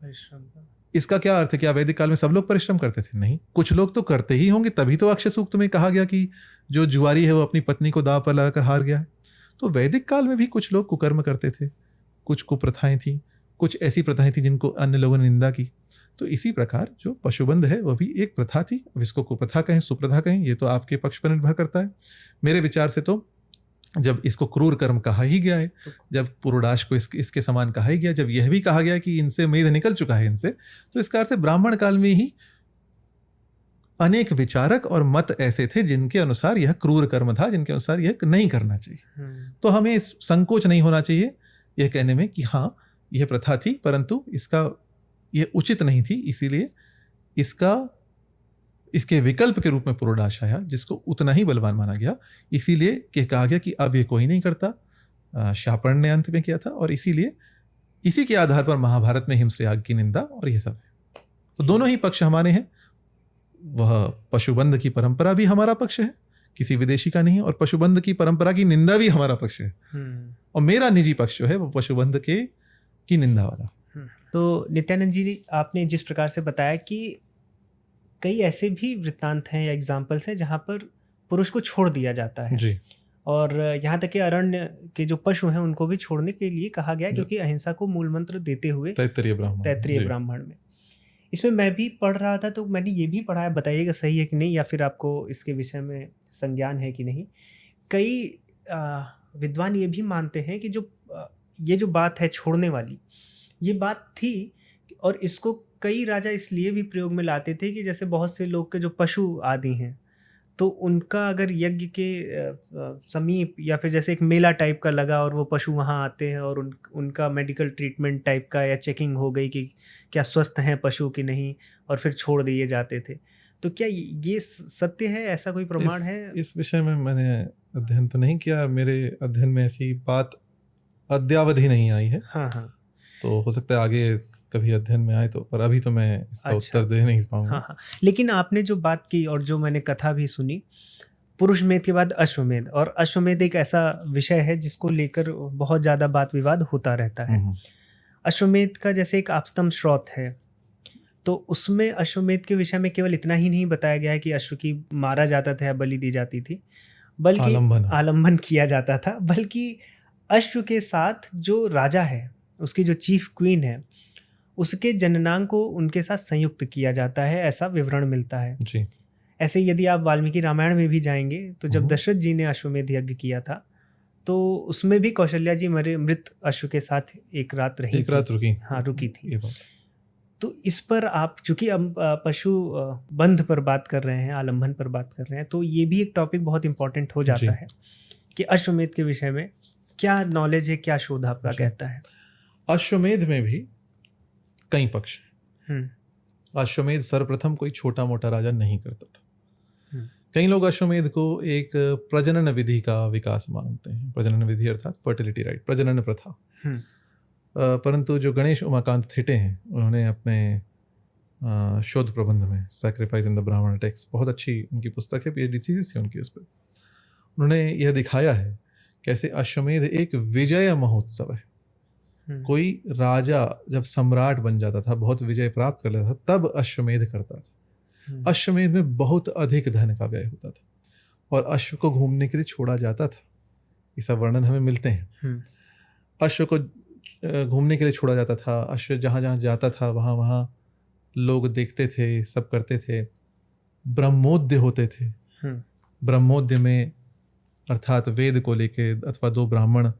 इसका क्या अर्थ है? क्या वैदिक काल में सब लोग परिश्रम करते थे? नहीं, कुछ लोग तो करते ही होंगे, तभी तो अक्ष सूक्त में कहा गया कि जो जुआरी है वो अपनी पत्नी को दाव पर लगाकर हार गया है। तो वैदिक काल में भी कुछ लोग कुकर्म करते थे, कुछ कुप्रथाएं थी, कुछ ऐसी प्रथाएं थी जिनको अन्य लोगों ने निंदा की। तो इसी प्रकार जो पशुबंध है वह भी एक प्रथा थी। अब इसको कुप्रथा कहें सुप्रथा कहें ये तो आपके पक्ष पर निर्भर करता है। मेरे विचार से तो जब इसको क्रूर कर्म कहा ही गया है, जब पुरोडाश को इसके समान कहा ही गया, जब यह भी कहा गया कि इनसे मेद निकल चुका है इनसे, तो इसका अर्थ ब्राह्मण काल में ही अनेक विचारक और मत ऐसे थे जिनके अनुसार यह क्रूर कर्म था, जिनके अनुसार यह नहीं करना चाहिए। तो हमें इस संकोच नहीं होना चाहिए यह कहने में कि हाँ यह प्रथा थी परंतु यह उचित नहीं थी, इसीलिए इसके विकल्प के रूप में पुरोडाश आया जिसको उतना ही बलवान माना गया। इसीलिए कहा गया कि अब ये कोई नहीं करता, शापर्ण ने अंत में किया था, और इसीलिए इसी के आधार पर महाभारत में हिमश्रेयाग की निंदा और ये सब है। तो दोनों ही पक्ष हमारे हैं। वह पशुबंध की परंपरा भी हमारा पक्ष है, किसी विदेशी का नहीं, और पशुबंध की परंपरा की निंदा भी हमारा पक्ष है। और मेरा निजी पक्ष जो है वो पशुबंध की निंदा वाला। तो नित्यानंद जी, आपने जिस प्रकार से बताया कि कई ऐसे भी वृत्तांत हैं या एग्जाम्पल्स हैं जहाँ पर पुरुष को छोड़ दिया जाता है जी। और यहाँ तक कि अरण्य के जो पशु हैं उनको भी छोड़ने के लिए कहा गया, क्योंकि अहिंसा को मूल मंत्र देते हुए तैत्तिरीय ब्राह्मण में। इसमें मैं भी पढ़ रहा था तो मैंने ये भी पढ़ा है, बताइएगा सही है कि नहीं, या फिर आपको इसके विषय में संज्ञान है कि नहीं। कई विद्वान ये भी मानते हैं कि ये जो बात है छोड़ने वाली, ये बात थी, और इसको कई राजा इसलिए भी प्रयोग में लाते थे कि जैसे बहुत से लोग के जो पशु आदि हैं तो उनका अगर यज्ञ के समीप या फिर जैसे एक मेला टाइप का लगा और वो पशु वहाँ आते हैं और उनका मेडिकल ट्रीटमेंट टाइप का या चेकिंग हो गई कि क्या स्वस्थ हैं पशु कि नहीं, और फिर छोड़ दिए जाते थे। तो क्या ये सत्य है, ऐसा कोई प्रमाण है? इस विषय में मैंने अध्ययन तो नहीं किया, मेरे अध्ययन में ऐसी बात अद्यावधि नहीं आई है। हाँ। तो हो सकता है आगे कभी अध्ययन में आए तो, पर अभी तो मैं इसका उत्तर दे नहीं पाऊंगा। हाँ। लेकिन आपने जो बात की और जो मैंने कथा भी सुनी, पुरुषमेध के बाद अश्वमेध, और अश्वमेध एक ऐसा विषय है जिसको लेकर बहुत ज़्यादा बात विवाद होता रहता है। अश्वमेध का जैसे एक आपस्तम्भ श्रौत है, तो उसमें अश्वमेध के विषय में केवल इतना ही नहीं बताया गया है कि अश्व की मारा जाता था या बलि दी जाती थी, बल्कि आलम्बन किया जाता था, बल्कि अश्व के साथ जो राजा है, उसकी जो चीफ क्वीन है, उसके जननांग को उनके साथ संयुक्त किया जाता है, ऐसा विवरण मिलता है जी। ऐसे यदि आप वाल्मीकि रामायण में भी जाएंगे तो जब दशरथ जी ने अश्वमेध यज्ञ किया था तो उसमें भी कौशल्या जी मृत अश्व के साथ एक रात रुकी। हाँ, रुकी थी। तो इस पर आप चूंकि अब पशु बंध पर बात कर रहे हैं, आलम्बन पर बात कर रहे हैं, तो ये भी एक टॉपिक बहुत इंपॉर्टेंट हो जाता है कि अश्वमेध के विषय में क्या नॉलेज है, क्या शोध आपका कहता है? अश्वमेध में भी कई पक्ष हैं। अश्वमेध सर्वप्रथम कोई छोटा मोटा राजा नहीं करता था। कई लोग अश्वमेध को एक प्रजनन विधि का विकास मानते हैं। प्रजनन विधि अर्थात फर्टिलिटी राइट, प्रजनन प्रथा। परंतु जो गणेश उमाकांत थिटे हैं, उन्होंने अपने शोध प्रबंध में सैक्रिफाइस इन द ब्राह्मण टेक्स्ट, बहुत अच्छी उनकी पुस्तक है, पीएचडी थीसिस है उनकी उस पर, उन्होंने यह दिखाया है कैसे अश्वमेध एक विजय महोत्सव है। कोई राजा जब सम्राट बन जाता था, बहुत विजय प्राप्त कर लेता था, तब अश्वमेध करता था। अश्वमेध में बहुत अधिक धन का व्यय होता था और अश्व को घूमने के लिए छोड़ा जाता था। ये सब वर्णन हमें मिलते हैं। अश्व को घूमने के लिए छोड़ा जाता था। अश्व जहाँ जहाँ जाता था वहाँ वहाँ लोग देखते थे, सब करते थे। ब्रह्मोद्य होते थे। ब्रह्मोद्य में अर्थात वेद को लेके अथवा दो ब्राह्मण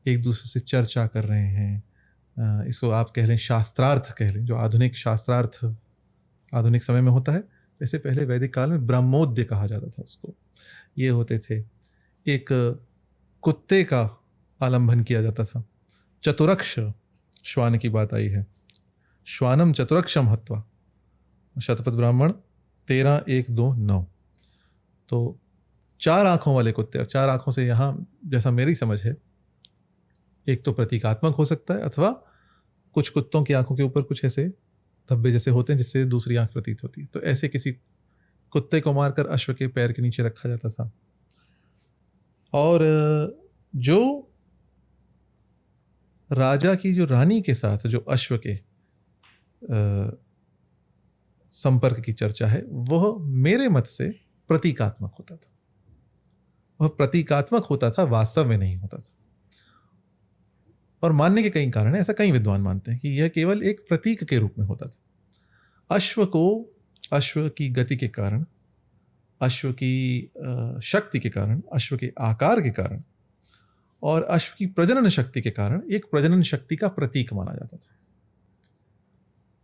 एक दूसरे से चर्चा कर रहे हैं। इसको आप कह लें शास्त्रार्थ कह लें, जो आधुनिक शास्त्रार्थ आधुनिक समय में होता है, वैसे पहले वैदिक काल में ब्रह्मोद्य कहा जाता था उसको। ये होते थे। एक कुत्ते का आलंबन किया जाता था। चतुरक्ष श्वान की बात आई है। श्वानम चतुरक्षम हत्वा, शतपथ ब्राह्मण 13:1-2-9। तो 4 आँखों वाले कुत्ते, और 4 आँखों से यहाँ जैसा मेरी समझ है, एक तो प्रतीकात्मक हो सकता है, अथवा कुछ कुत्तों की आंखों के ऊपर कुछ ऐसे धब्बे जैसे होते हैं जिससे दूसरी आंख प्रतीत होती है। तो ऐसे किसी कुत्ते को मारकर अश्व के पैर के नीचे रखा जाता था। और जो राजा की जो रानी के साथ जो अश्व के संपर्क की चर्चा है, वह मेरे मत से प्रतीकात्मक होता था। वह प्रतीकात्मक होता था, वास्तव में नहीं होता था। और मानने के कई कारण हैं, ऐसा कई विद्वान मानते हैं कि यह केवल एक प्रतीक के रूप में होता था। अश्व की गति के कारण, अश्व की शक्ति के कारण, अश्व के आकार के कारण और अश्व की प्रजनन शक्ति के कारण एक प्रजनन शक्ति का प्रतीक माना जाता था।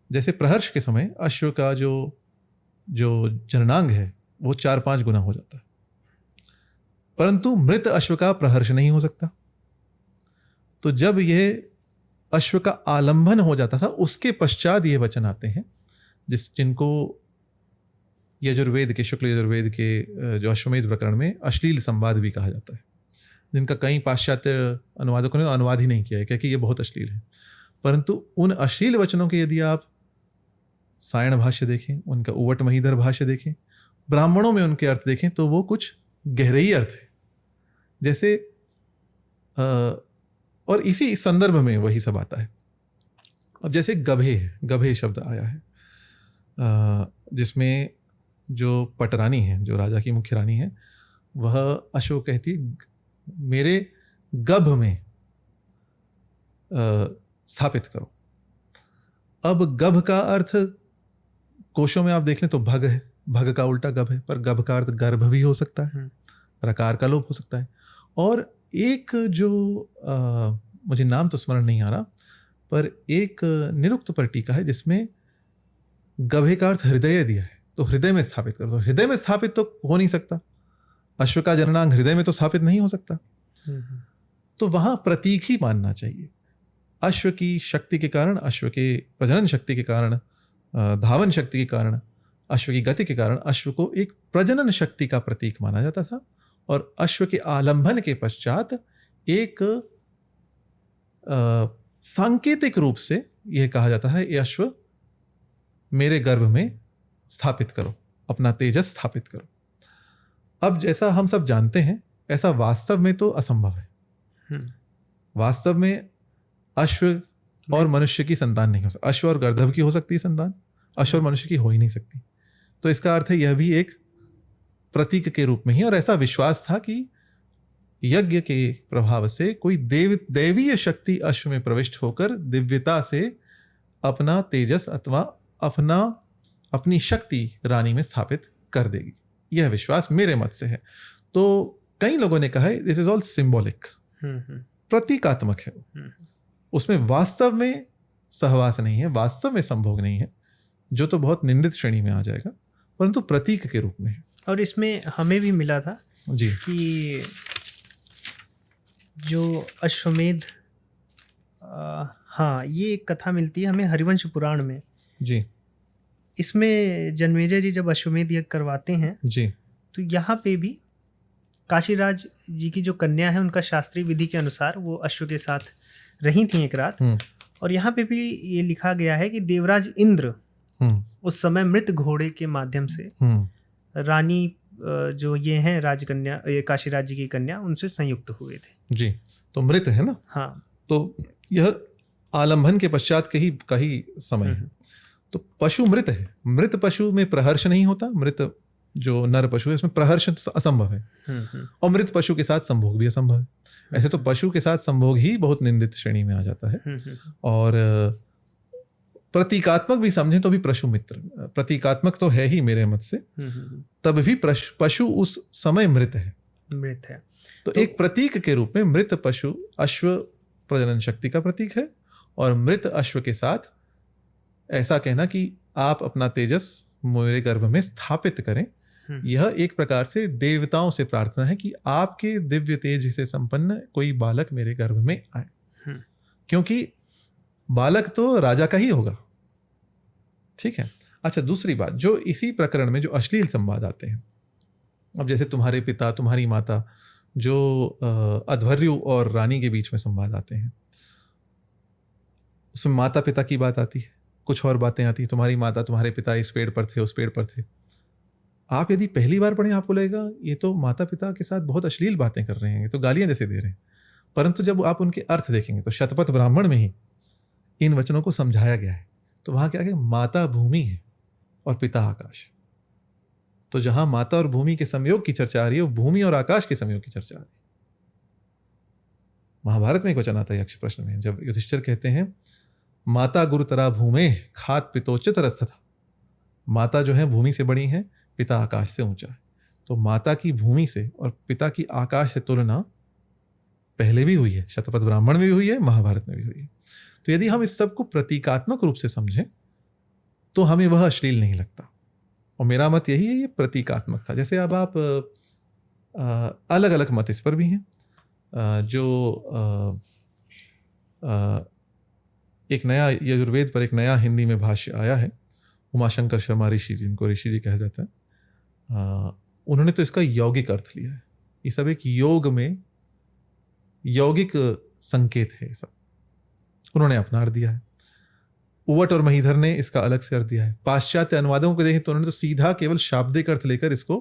जैसे प्रहर्ष के समय अश्व का जो जननांग है वो 4-5 गुना हो जाता है, परंतु मृत अश्व का प्रहर्ष नहीं हो सकता। तो जब यह अश्व का आलंबन हो जाता था, उसके पश्चात ये वचन आते हैं जिनको यजुर्वेद के, शुक्ल यजुर्वेद के जो अश्वमेध प्रकरण में अश्लील संवाद भी कहा जाता है, जिनका कई पाश्चात्य अनुवादकों ने अनुवाद ही नहीं किया है क्योंकि ये बहुत अश्लील है। परंतु उन अश्लील वचनों के यदि आप सायण भाष्य देखें, उनका उवट महीधर भाष्य देखें, ब्राह्मणों में उनके अर्थ देखें, तो वो कुछ गहरे ही अर्थ है। जैसे और इसी संदर्भ में वही सब आता है। अब जैसे गभे है, गभे शब्द आया है जिसमें जो पटरानी है, जो राजा की मुख्य रानी है, वह अश्व कहती है मेरे गभ में स्थापित करो। अब गभ का अर्थ कोशों में आप देख लें तो भग है, भग का उल्टा गभ है, पर गभ का अर्थ गर्भ भी हो सकता है, रकार का लोप हो सकता है। और एक जो मुझे नाम तो स्मरण नहीं आ रहा, पर एक निरुक्त पर टीका है जिसमें गभे का अर्थ हृदय दिया है, तो हृदय में स्थापित कर दो। हृदय में स्थापित तो हो नहीं सकता, अश्व का जननांग हृदय में तो स्थापित नहीं हो सकता, तो वहां प्रतीक ही मानना चाहिए। अश्व की शक्ति के कारण, अश्व के प्रजनन शक्ति के कारण, धावन शक्ति के कारण, अश्व की गति के कारण अश्व को एक प्रजनन शक्ति का प्रतीक माना जाता था। और अश्व के आलंबन के पश्चात एक सांकेतिक रूप से यह कहा जाता है, ये अश्व मेरे गर्भ में स्थापित करो, अपना तेजस स्थापित करो। अब जैसा हम सब जानते हैं, ऐसा वास्तव में तो असंभव है। वास्तव में अश्व और मनुष्य की संतान नहीं हो सकती। अश्व और गर्दभ की हो सकती है संतान, अश्व और मनुष्य की हो ही नहीं सकती। तो इसका अर्थ है यह भी एक प्रतीक के रूप में ही। और ऐसा विश्वास था कि यज्ञ के प्रभाव से कोई दैवीय शक्ति अश्व में प्रविष्ट होकर दिव्यता से अपना तेजस अथवा अपनी शक्ति रानी में स्थापित कर देगी। यह विश्वास मेरे मत से है। तो कई लोगों ने कहा है दिस इज ऑल सिंबॉलिक, प्रतीकात्मक है, उसमें वास्तव में सहवास नहीं है, वास्तव में संभोग नहीं है, जो तो बहुत निंदित श्रेणी में आ जाएगा, परंतु प्रतीक के रूप में है। और इसमें हमें भी मिला था जी कि जो अश्वमेध, हाँ, ये एक कथा मिलती है हमें हरिवंश पुराण में जी। इसमें जन्मेजय जी जब अश्वमेध यज्ञ करवाते हैं जी, तो यहाँ पे भी काशीराज जी की जो कन्या है उनका शास्त्रीय विधि के अनुसार वो अश्व के साथ रही थी एक रात। और यहाँ पे भी ये लिखा गया है कि देवराज इंद्र उस समय मृत घोड़े के माध्यम से रानी जो ये हैं राजकन्या, ये काशीराज जी की कन्या, उनसे संयुक्त हुए थे। जी, तो मृत है ना। हाँ, तो यह आलंबन के पश्चात का ही समय है। तो पशु मृत है, मृत पशु में प्रहर्ष नहीं होता, मृत जो नर पशु है इसमें प्रहर्ष असंभव है, और मृत पशु के साथ संभोग भी असंभव है। ऐसे तो पशु के साथ संभोग ही बहुत निंदित श्रेणी में आ जाता है। और प्रतीकात्मक भी समझें तो भी पशु मित्र प्रतीकात्मक तो है ही मेरे मत से, तब भी पशु उस समय मृत है। तो एक प्रतीक के रूप में मृत पशु अश्व प्रजनन शक्ति का प्रतीक है, और मृत अश्व के साथ ऐसा कहना कि आप अपना तेजस मेरे गर्भ में स्थापित करें, यह एक प्रकार से देवताओं से प्रार्थना है कि आपके दिव्य तेज से संपन्न कोई बालक मेरे गर्भ में आए, क्योंकि बालक तो राजा का ही होगा। ठीक है। अच्छा, दूसरी बात, जो इसी प्रकरण में जो अश्लील संवाद आते हैं, अब जैसे तुम्हारे पिता तुम्हारी माता, जो अध्वर्यु और रानी के बीच में संवाद आते हैं, उसमें माता पिता की बात आती है, कुछ और बातें आती हैं, तुम्हारी माता तुम्हारे पिता इस पेड़ पर थे, उस पेड़ पर थे। आप यदि पहली बार पढ़ें आपको लगेगा ये तो माता पिता के साथ बहुत अश्लील बातें कर रहे हैं, ये तो गालियां जैसे दे रहे हैं। परंतु जब आप उनके अर्थ देखेंगे तो शतपथ ब्राह्मण में ही इन वचनों को समझाया गया है। तो वहां क्या है, माता भूमि है और पिता आकाश। तो जहां माता और भूमि के संयोग की चर्चा आ रही है, वो भूमि और आकाश के संयोग की चर्चा आ रही है। महाभारत में एक वचन आता है यक्ष प्रश्न में, जब युधिष्ठिर कहते हैं माता गुरुतरा भूमे खात पितोचित रसथा, माता जो है भूमि से बड़ी है, पिता आकाश से ऊंचा है। तो माता की भूमि से और पिता की आकाश से तुलना पहले भी हुई है, शतपथ ब्राह्मण में भी हुई है, महाभारत में भी हुई है। तो यदि हम इस सब को प्रतीकात्मक रूप से समझें तो हमें वह अश्लील नहीं लगता, और मेरा मत यही है, ये प्रतीकात्मक था। जैसे अब आप अलग अलग मत इस पर भी हैं। जो एक नया यजुर्वेद पर एक नया हिंदी में भाष्य आया है, उमाशंकर शर्मा ऋषि, जिनको ऋषि जी कहा जाता है, उन्होंने तो इसका यौगिक अर्थ लिया है। ये सब एक योग में यौगिक संकेत है, सब उन्होंने अपनार दिया है। उवट और महीधर ने इसका अलग से अर्थ दिया है। पाश्चात्य अनुवादों को देखें तो उन्होंने तो सीधा केवल शाब्दिक अर्थ लेकर इसको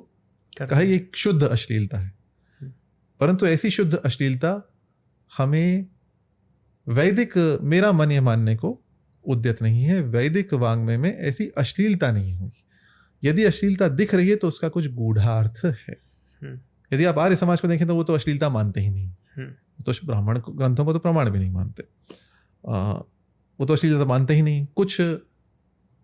कहा ये एक शुद्ध अश्लीलता है। परंतु ऐसी शुद्ध अश्लीलता हमें वैदिक, मेरा मन ये मानने को उद्यत नहीं है, वैदिक वाङ्मय में ऐसी अश्लीलता नहीं हुई। यदि अश्लीलता दिख रही है तो उसका कुछ गूढ़ार्थ है। यदि आप आर्य समाज को देखें तो वो तो अश्लीलता मानते ही नहीं, तो ब्राह्मण ग्रंथों को तो प्रमाण भी नहीं मानते, वो तो अश्लीलता मानते ही नहीं। कुछ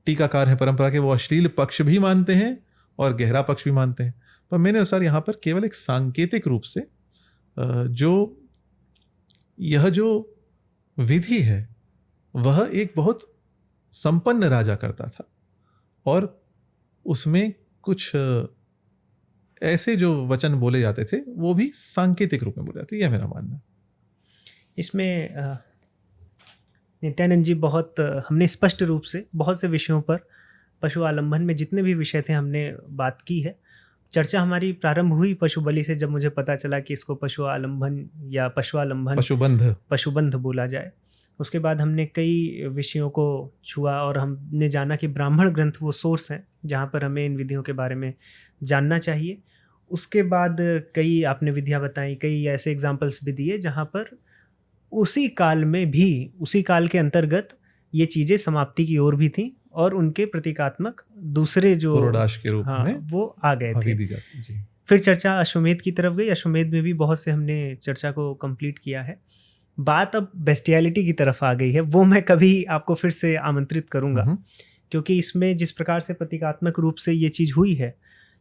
टीकाकार हैं परंपरा के, वो अश्लील पक्ष भी मानते हैं और गहरा पक्ष भी मानते हैं। पर मैंने अनुसार यहाँ पर केवल एक सांकेतिक रूप से यह जो विधि है वह एक बहुत संपन्न राजा करता था, और उसमें कुछ ऐसे जो वचन बोले जाते थे वो भी सांकेतिक रूप में बोले जाते, यह मेरा मानना है। इसमें नित्यानंद जी बहुत हमने स्पष्ट रूप से बहुत से विषयों पर, पशु आलंबन में जितने भी विषय थे हमने बात की है। चर्चा हमारी प्रारंभ हुई पशु बलि से, जब मुझे पता चला कि इसको पशु आलंबन या पशुआलंबन, पशुबंध बोला जाए। उसके बाद हमने कई विषयों को छुआ और हमने जाना कि ब्राह्मण ग्रंथ वो सोर्स हैं जहाँ पर हमें इन विधियों के बारे में जानना चाहिए। उसके बाद कई आपने विधियाँ बताई, कई ऐसे एग्जाम्पल्स भी दिए जहाँ पर उसी काल में भी, उसी काल के अंतर्गत ये चीज़ें समाप्ति की ओर भी थी और उनके प्रतीकात्मक दूसरे जो पुरोडाश के रूप में वो आ गए थे। फिर चर्चा अश्वमेध की तरफ गई। अश्वमेध में भी बहुत से हमने चर्चा को कंप्लीट किया है। बात अब बेस्टियलिटी की तरफ आ गई है, वो मैं कभी आपको फिर से आमंत्रित करूंगा, क्योंकि इसमें जिस प्रकार से प्रतीकात्मक रूप से ये चीज़ हुई है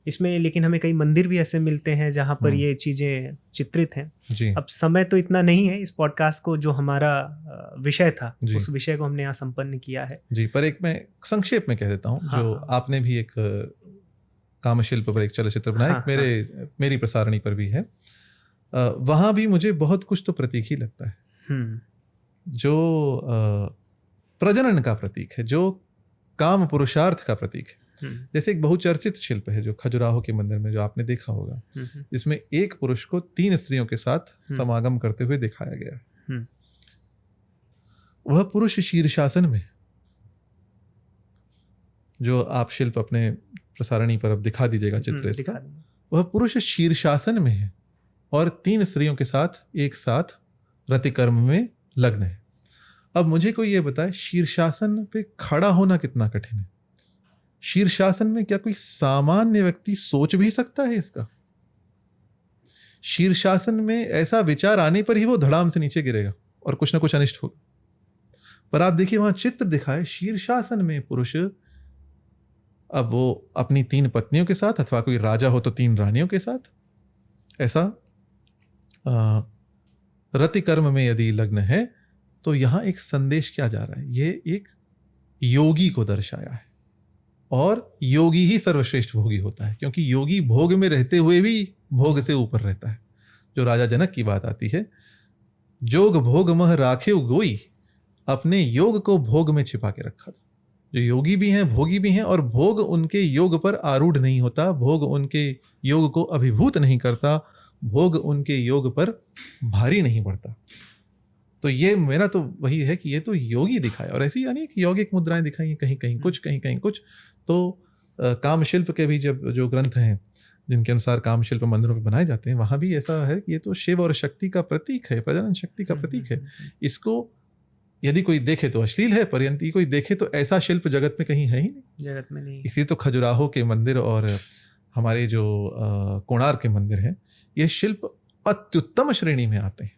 इसमें, लेकिन हमें कई मंदिर भी ऐसे मिलते हैं जहाँ पर ये चीज़ें चित्रित हैं। अब समय तो इतना नहीं है इस पॉडकास्ट को, जो हमारा विषय था उस विषय को हमने यहाँ संपन्न किया है जी। पर एक मैं संक्षेप में कह देता हूँ, जो आपने भी एक कामशिल्प पर एक चलचित्र बनाया, मेरी प्रसारणी पर भी है, वहाँ भी मुझे बहुत कुछ तो प्रतीक ही लगता है, जो प्रजनन का प्रतीक है, जो काम पुरुषार्थ का प्रतीक है। जैसे एक बहुचर्चित शिल्प है जो खजुराहो के मंदिर में, जो आपने देखा होगा, जिसमें एक पुरुष को 3 स्त्रियों के साथ समागम करते हुए दिखाया गया। वह पुरुष शीर्षासन में, जो आप शिल्प अपने प्रसारणी पर अब दिखा दीजिएगा चित्र इसका, वह पुरुष शीर्षासन में है और 3 स्त्रियों के साथ एक साथ रतिकर्म में लग्न है। अब मुझे कोई ये बताए, शीर्षासन पे खड़ा होना कितना कठिन है। शीर्षासन में क्या कोई सामान्य व्यक्ति सोच भी सकता है इसका? शीर्षासन में ऐसा विचार आने पर ही वो धड़ाम से नीचे गिरेगा और कुछ ना कुछ अनिष्ट होगा। पर आप देखिए वहां चित्र दिखाए, शीर्षासन में पुरुष, अब वो अपनी 3 पत्नियों के साथ, अथवा कोई राजा हो तो 3 रानियों के साथ, ऐसा रतिकर्म में यदि लग्न है, तो यहां एक संदेश क्या जा रहा है? ये एक योगी को दर्शाया है, और योगी ही सर्वश्रेष्ठ भोगी होता है, क्योंकि योगी भोग में रहते हुए भी भोग से ऊपर रहता है। जो राजा जनक की बात आती है, जोग भोग मह राखे गोई, अपने योग को भोग में छिपा के रखा था। जो योगी भी हैं, भोगी भी हैं, और भोग उनके योग पर आरूढ़ नहीं होता, भोग उनके योग को अभिभूत नहीं करता, भोग उनके योग पर भारी नहीं पड़ता। तो ये मेरा तो वही है कि ये तो योगी दिखाया, और ऐसी अनेक यौगिक मुद्राएं दिखाई, कहीं कहीं कुछ, कहीं कहीं कुछ। तो काम शिल्प के भी जब जो ग्रंथ हैं जिनके अनुसार काम शिल्प मंदिरों में बनाए जाते हैं, वहाँ भी ऐसा है कि ये तो शिव और शक्ति का प्रतीक है, प्रजनन शक्ति का प्रतीक है। इसको यदि कोई देखे तो अश्लील है, पर कोई देखे तो ऐसा शिल्प जगत में कहीं है ही नहीं, जगत में नहीं। इसी तो खजुराहो के मंदिर और हमारे जो कोणार्क के मंदिर हैं, ये शिल्प अत्युत्तम श्रेणी में आते हैं।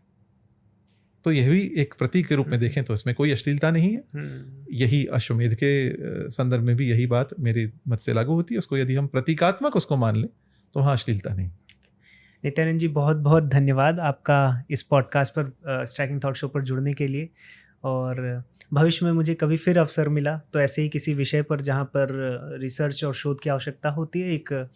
तो यह भी एक प्रतीक के रूप में देखें तो इसमें कोई अश्लीलता नहीं है। यही अश्वमेध के संदर्भ में भी यही बात मेरे मत से लागू होती है। उसको यदि हम प्रतीकात्मक उसको मान लें तो वहाँ अश्लीलता नहीं। नित्यानंद जी, बहुत बहुत धन्यवाद आपका इस पॉडकास्ट पर स्ट्राइकिंग थॉट शो पर जुड़ने के लिए। और भविष्य में मुझे कभी फिर अवसर मिला तो ऐसे ही किसी विषय पर जहाँ पर रिसर्च और शोध की आवश्यकता होती है, एक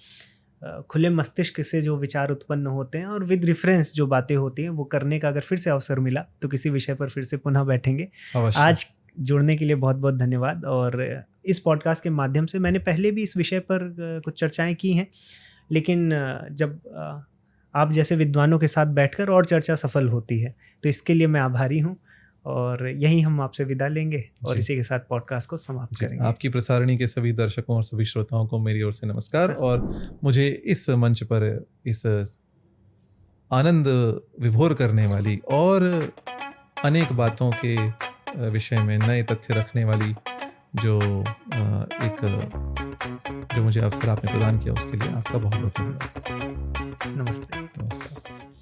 खुले मस्तिष्क से जो विचार उत्पन्न होते हैं और विद रेफरेंस जो बातें होती हैं वो करने का अगर फिर से अवसर मिला तो किसी विषय पर फिर से पुनः बैठेंगे। आज जुड़ने के लिए बहुत बहुत धन्यवाद। और इस पॉडकास्ट के माध्यम से मैंने पहले भी इस विषय पर कुछ चर्चाएं की हैं, लेकिन जब आप जैसे विद्वानों के साथ बैठकर और चर्चा सफल होती है, तो इसके लिए मैं आभारी हूँ। और यही हम आपसे विदा लेंगे और इसी के साथ पॉडकास्ट को समाप्त करेंगे। आपकी प्रसारणी के सभी दर्शकों और सभी श्रोताओं को मेरी ओर से नमस्कार। और मुझे इस मंच पर इस आनंद विभोर करने वाली और अनेक बातों के विषय में नए तथ्य रखने वाली जो मुझे अवसर आपने प्रदान किया, उसके लिए आपका बहुत बहुत धन्यवाद। नमस्ते। नमस्कार।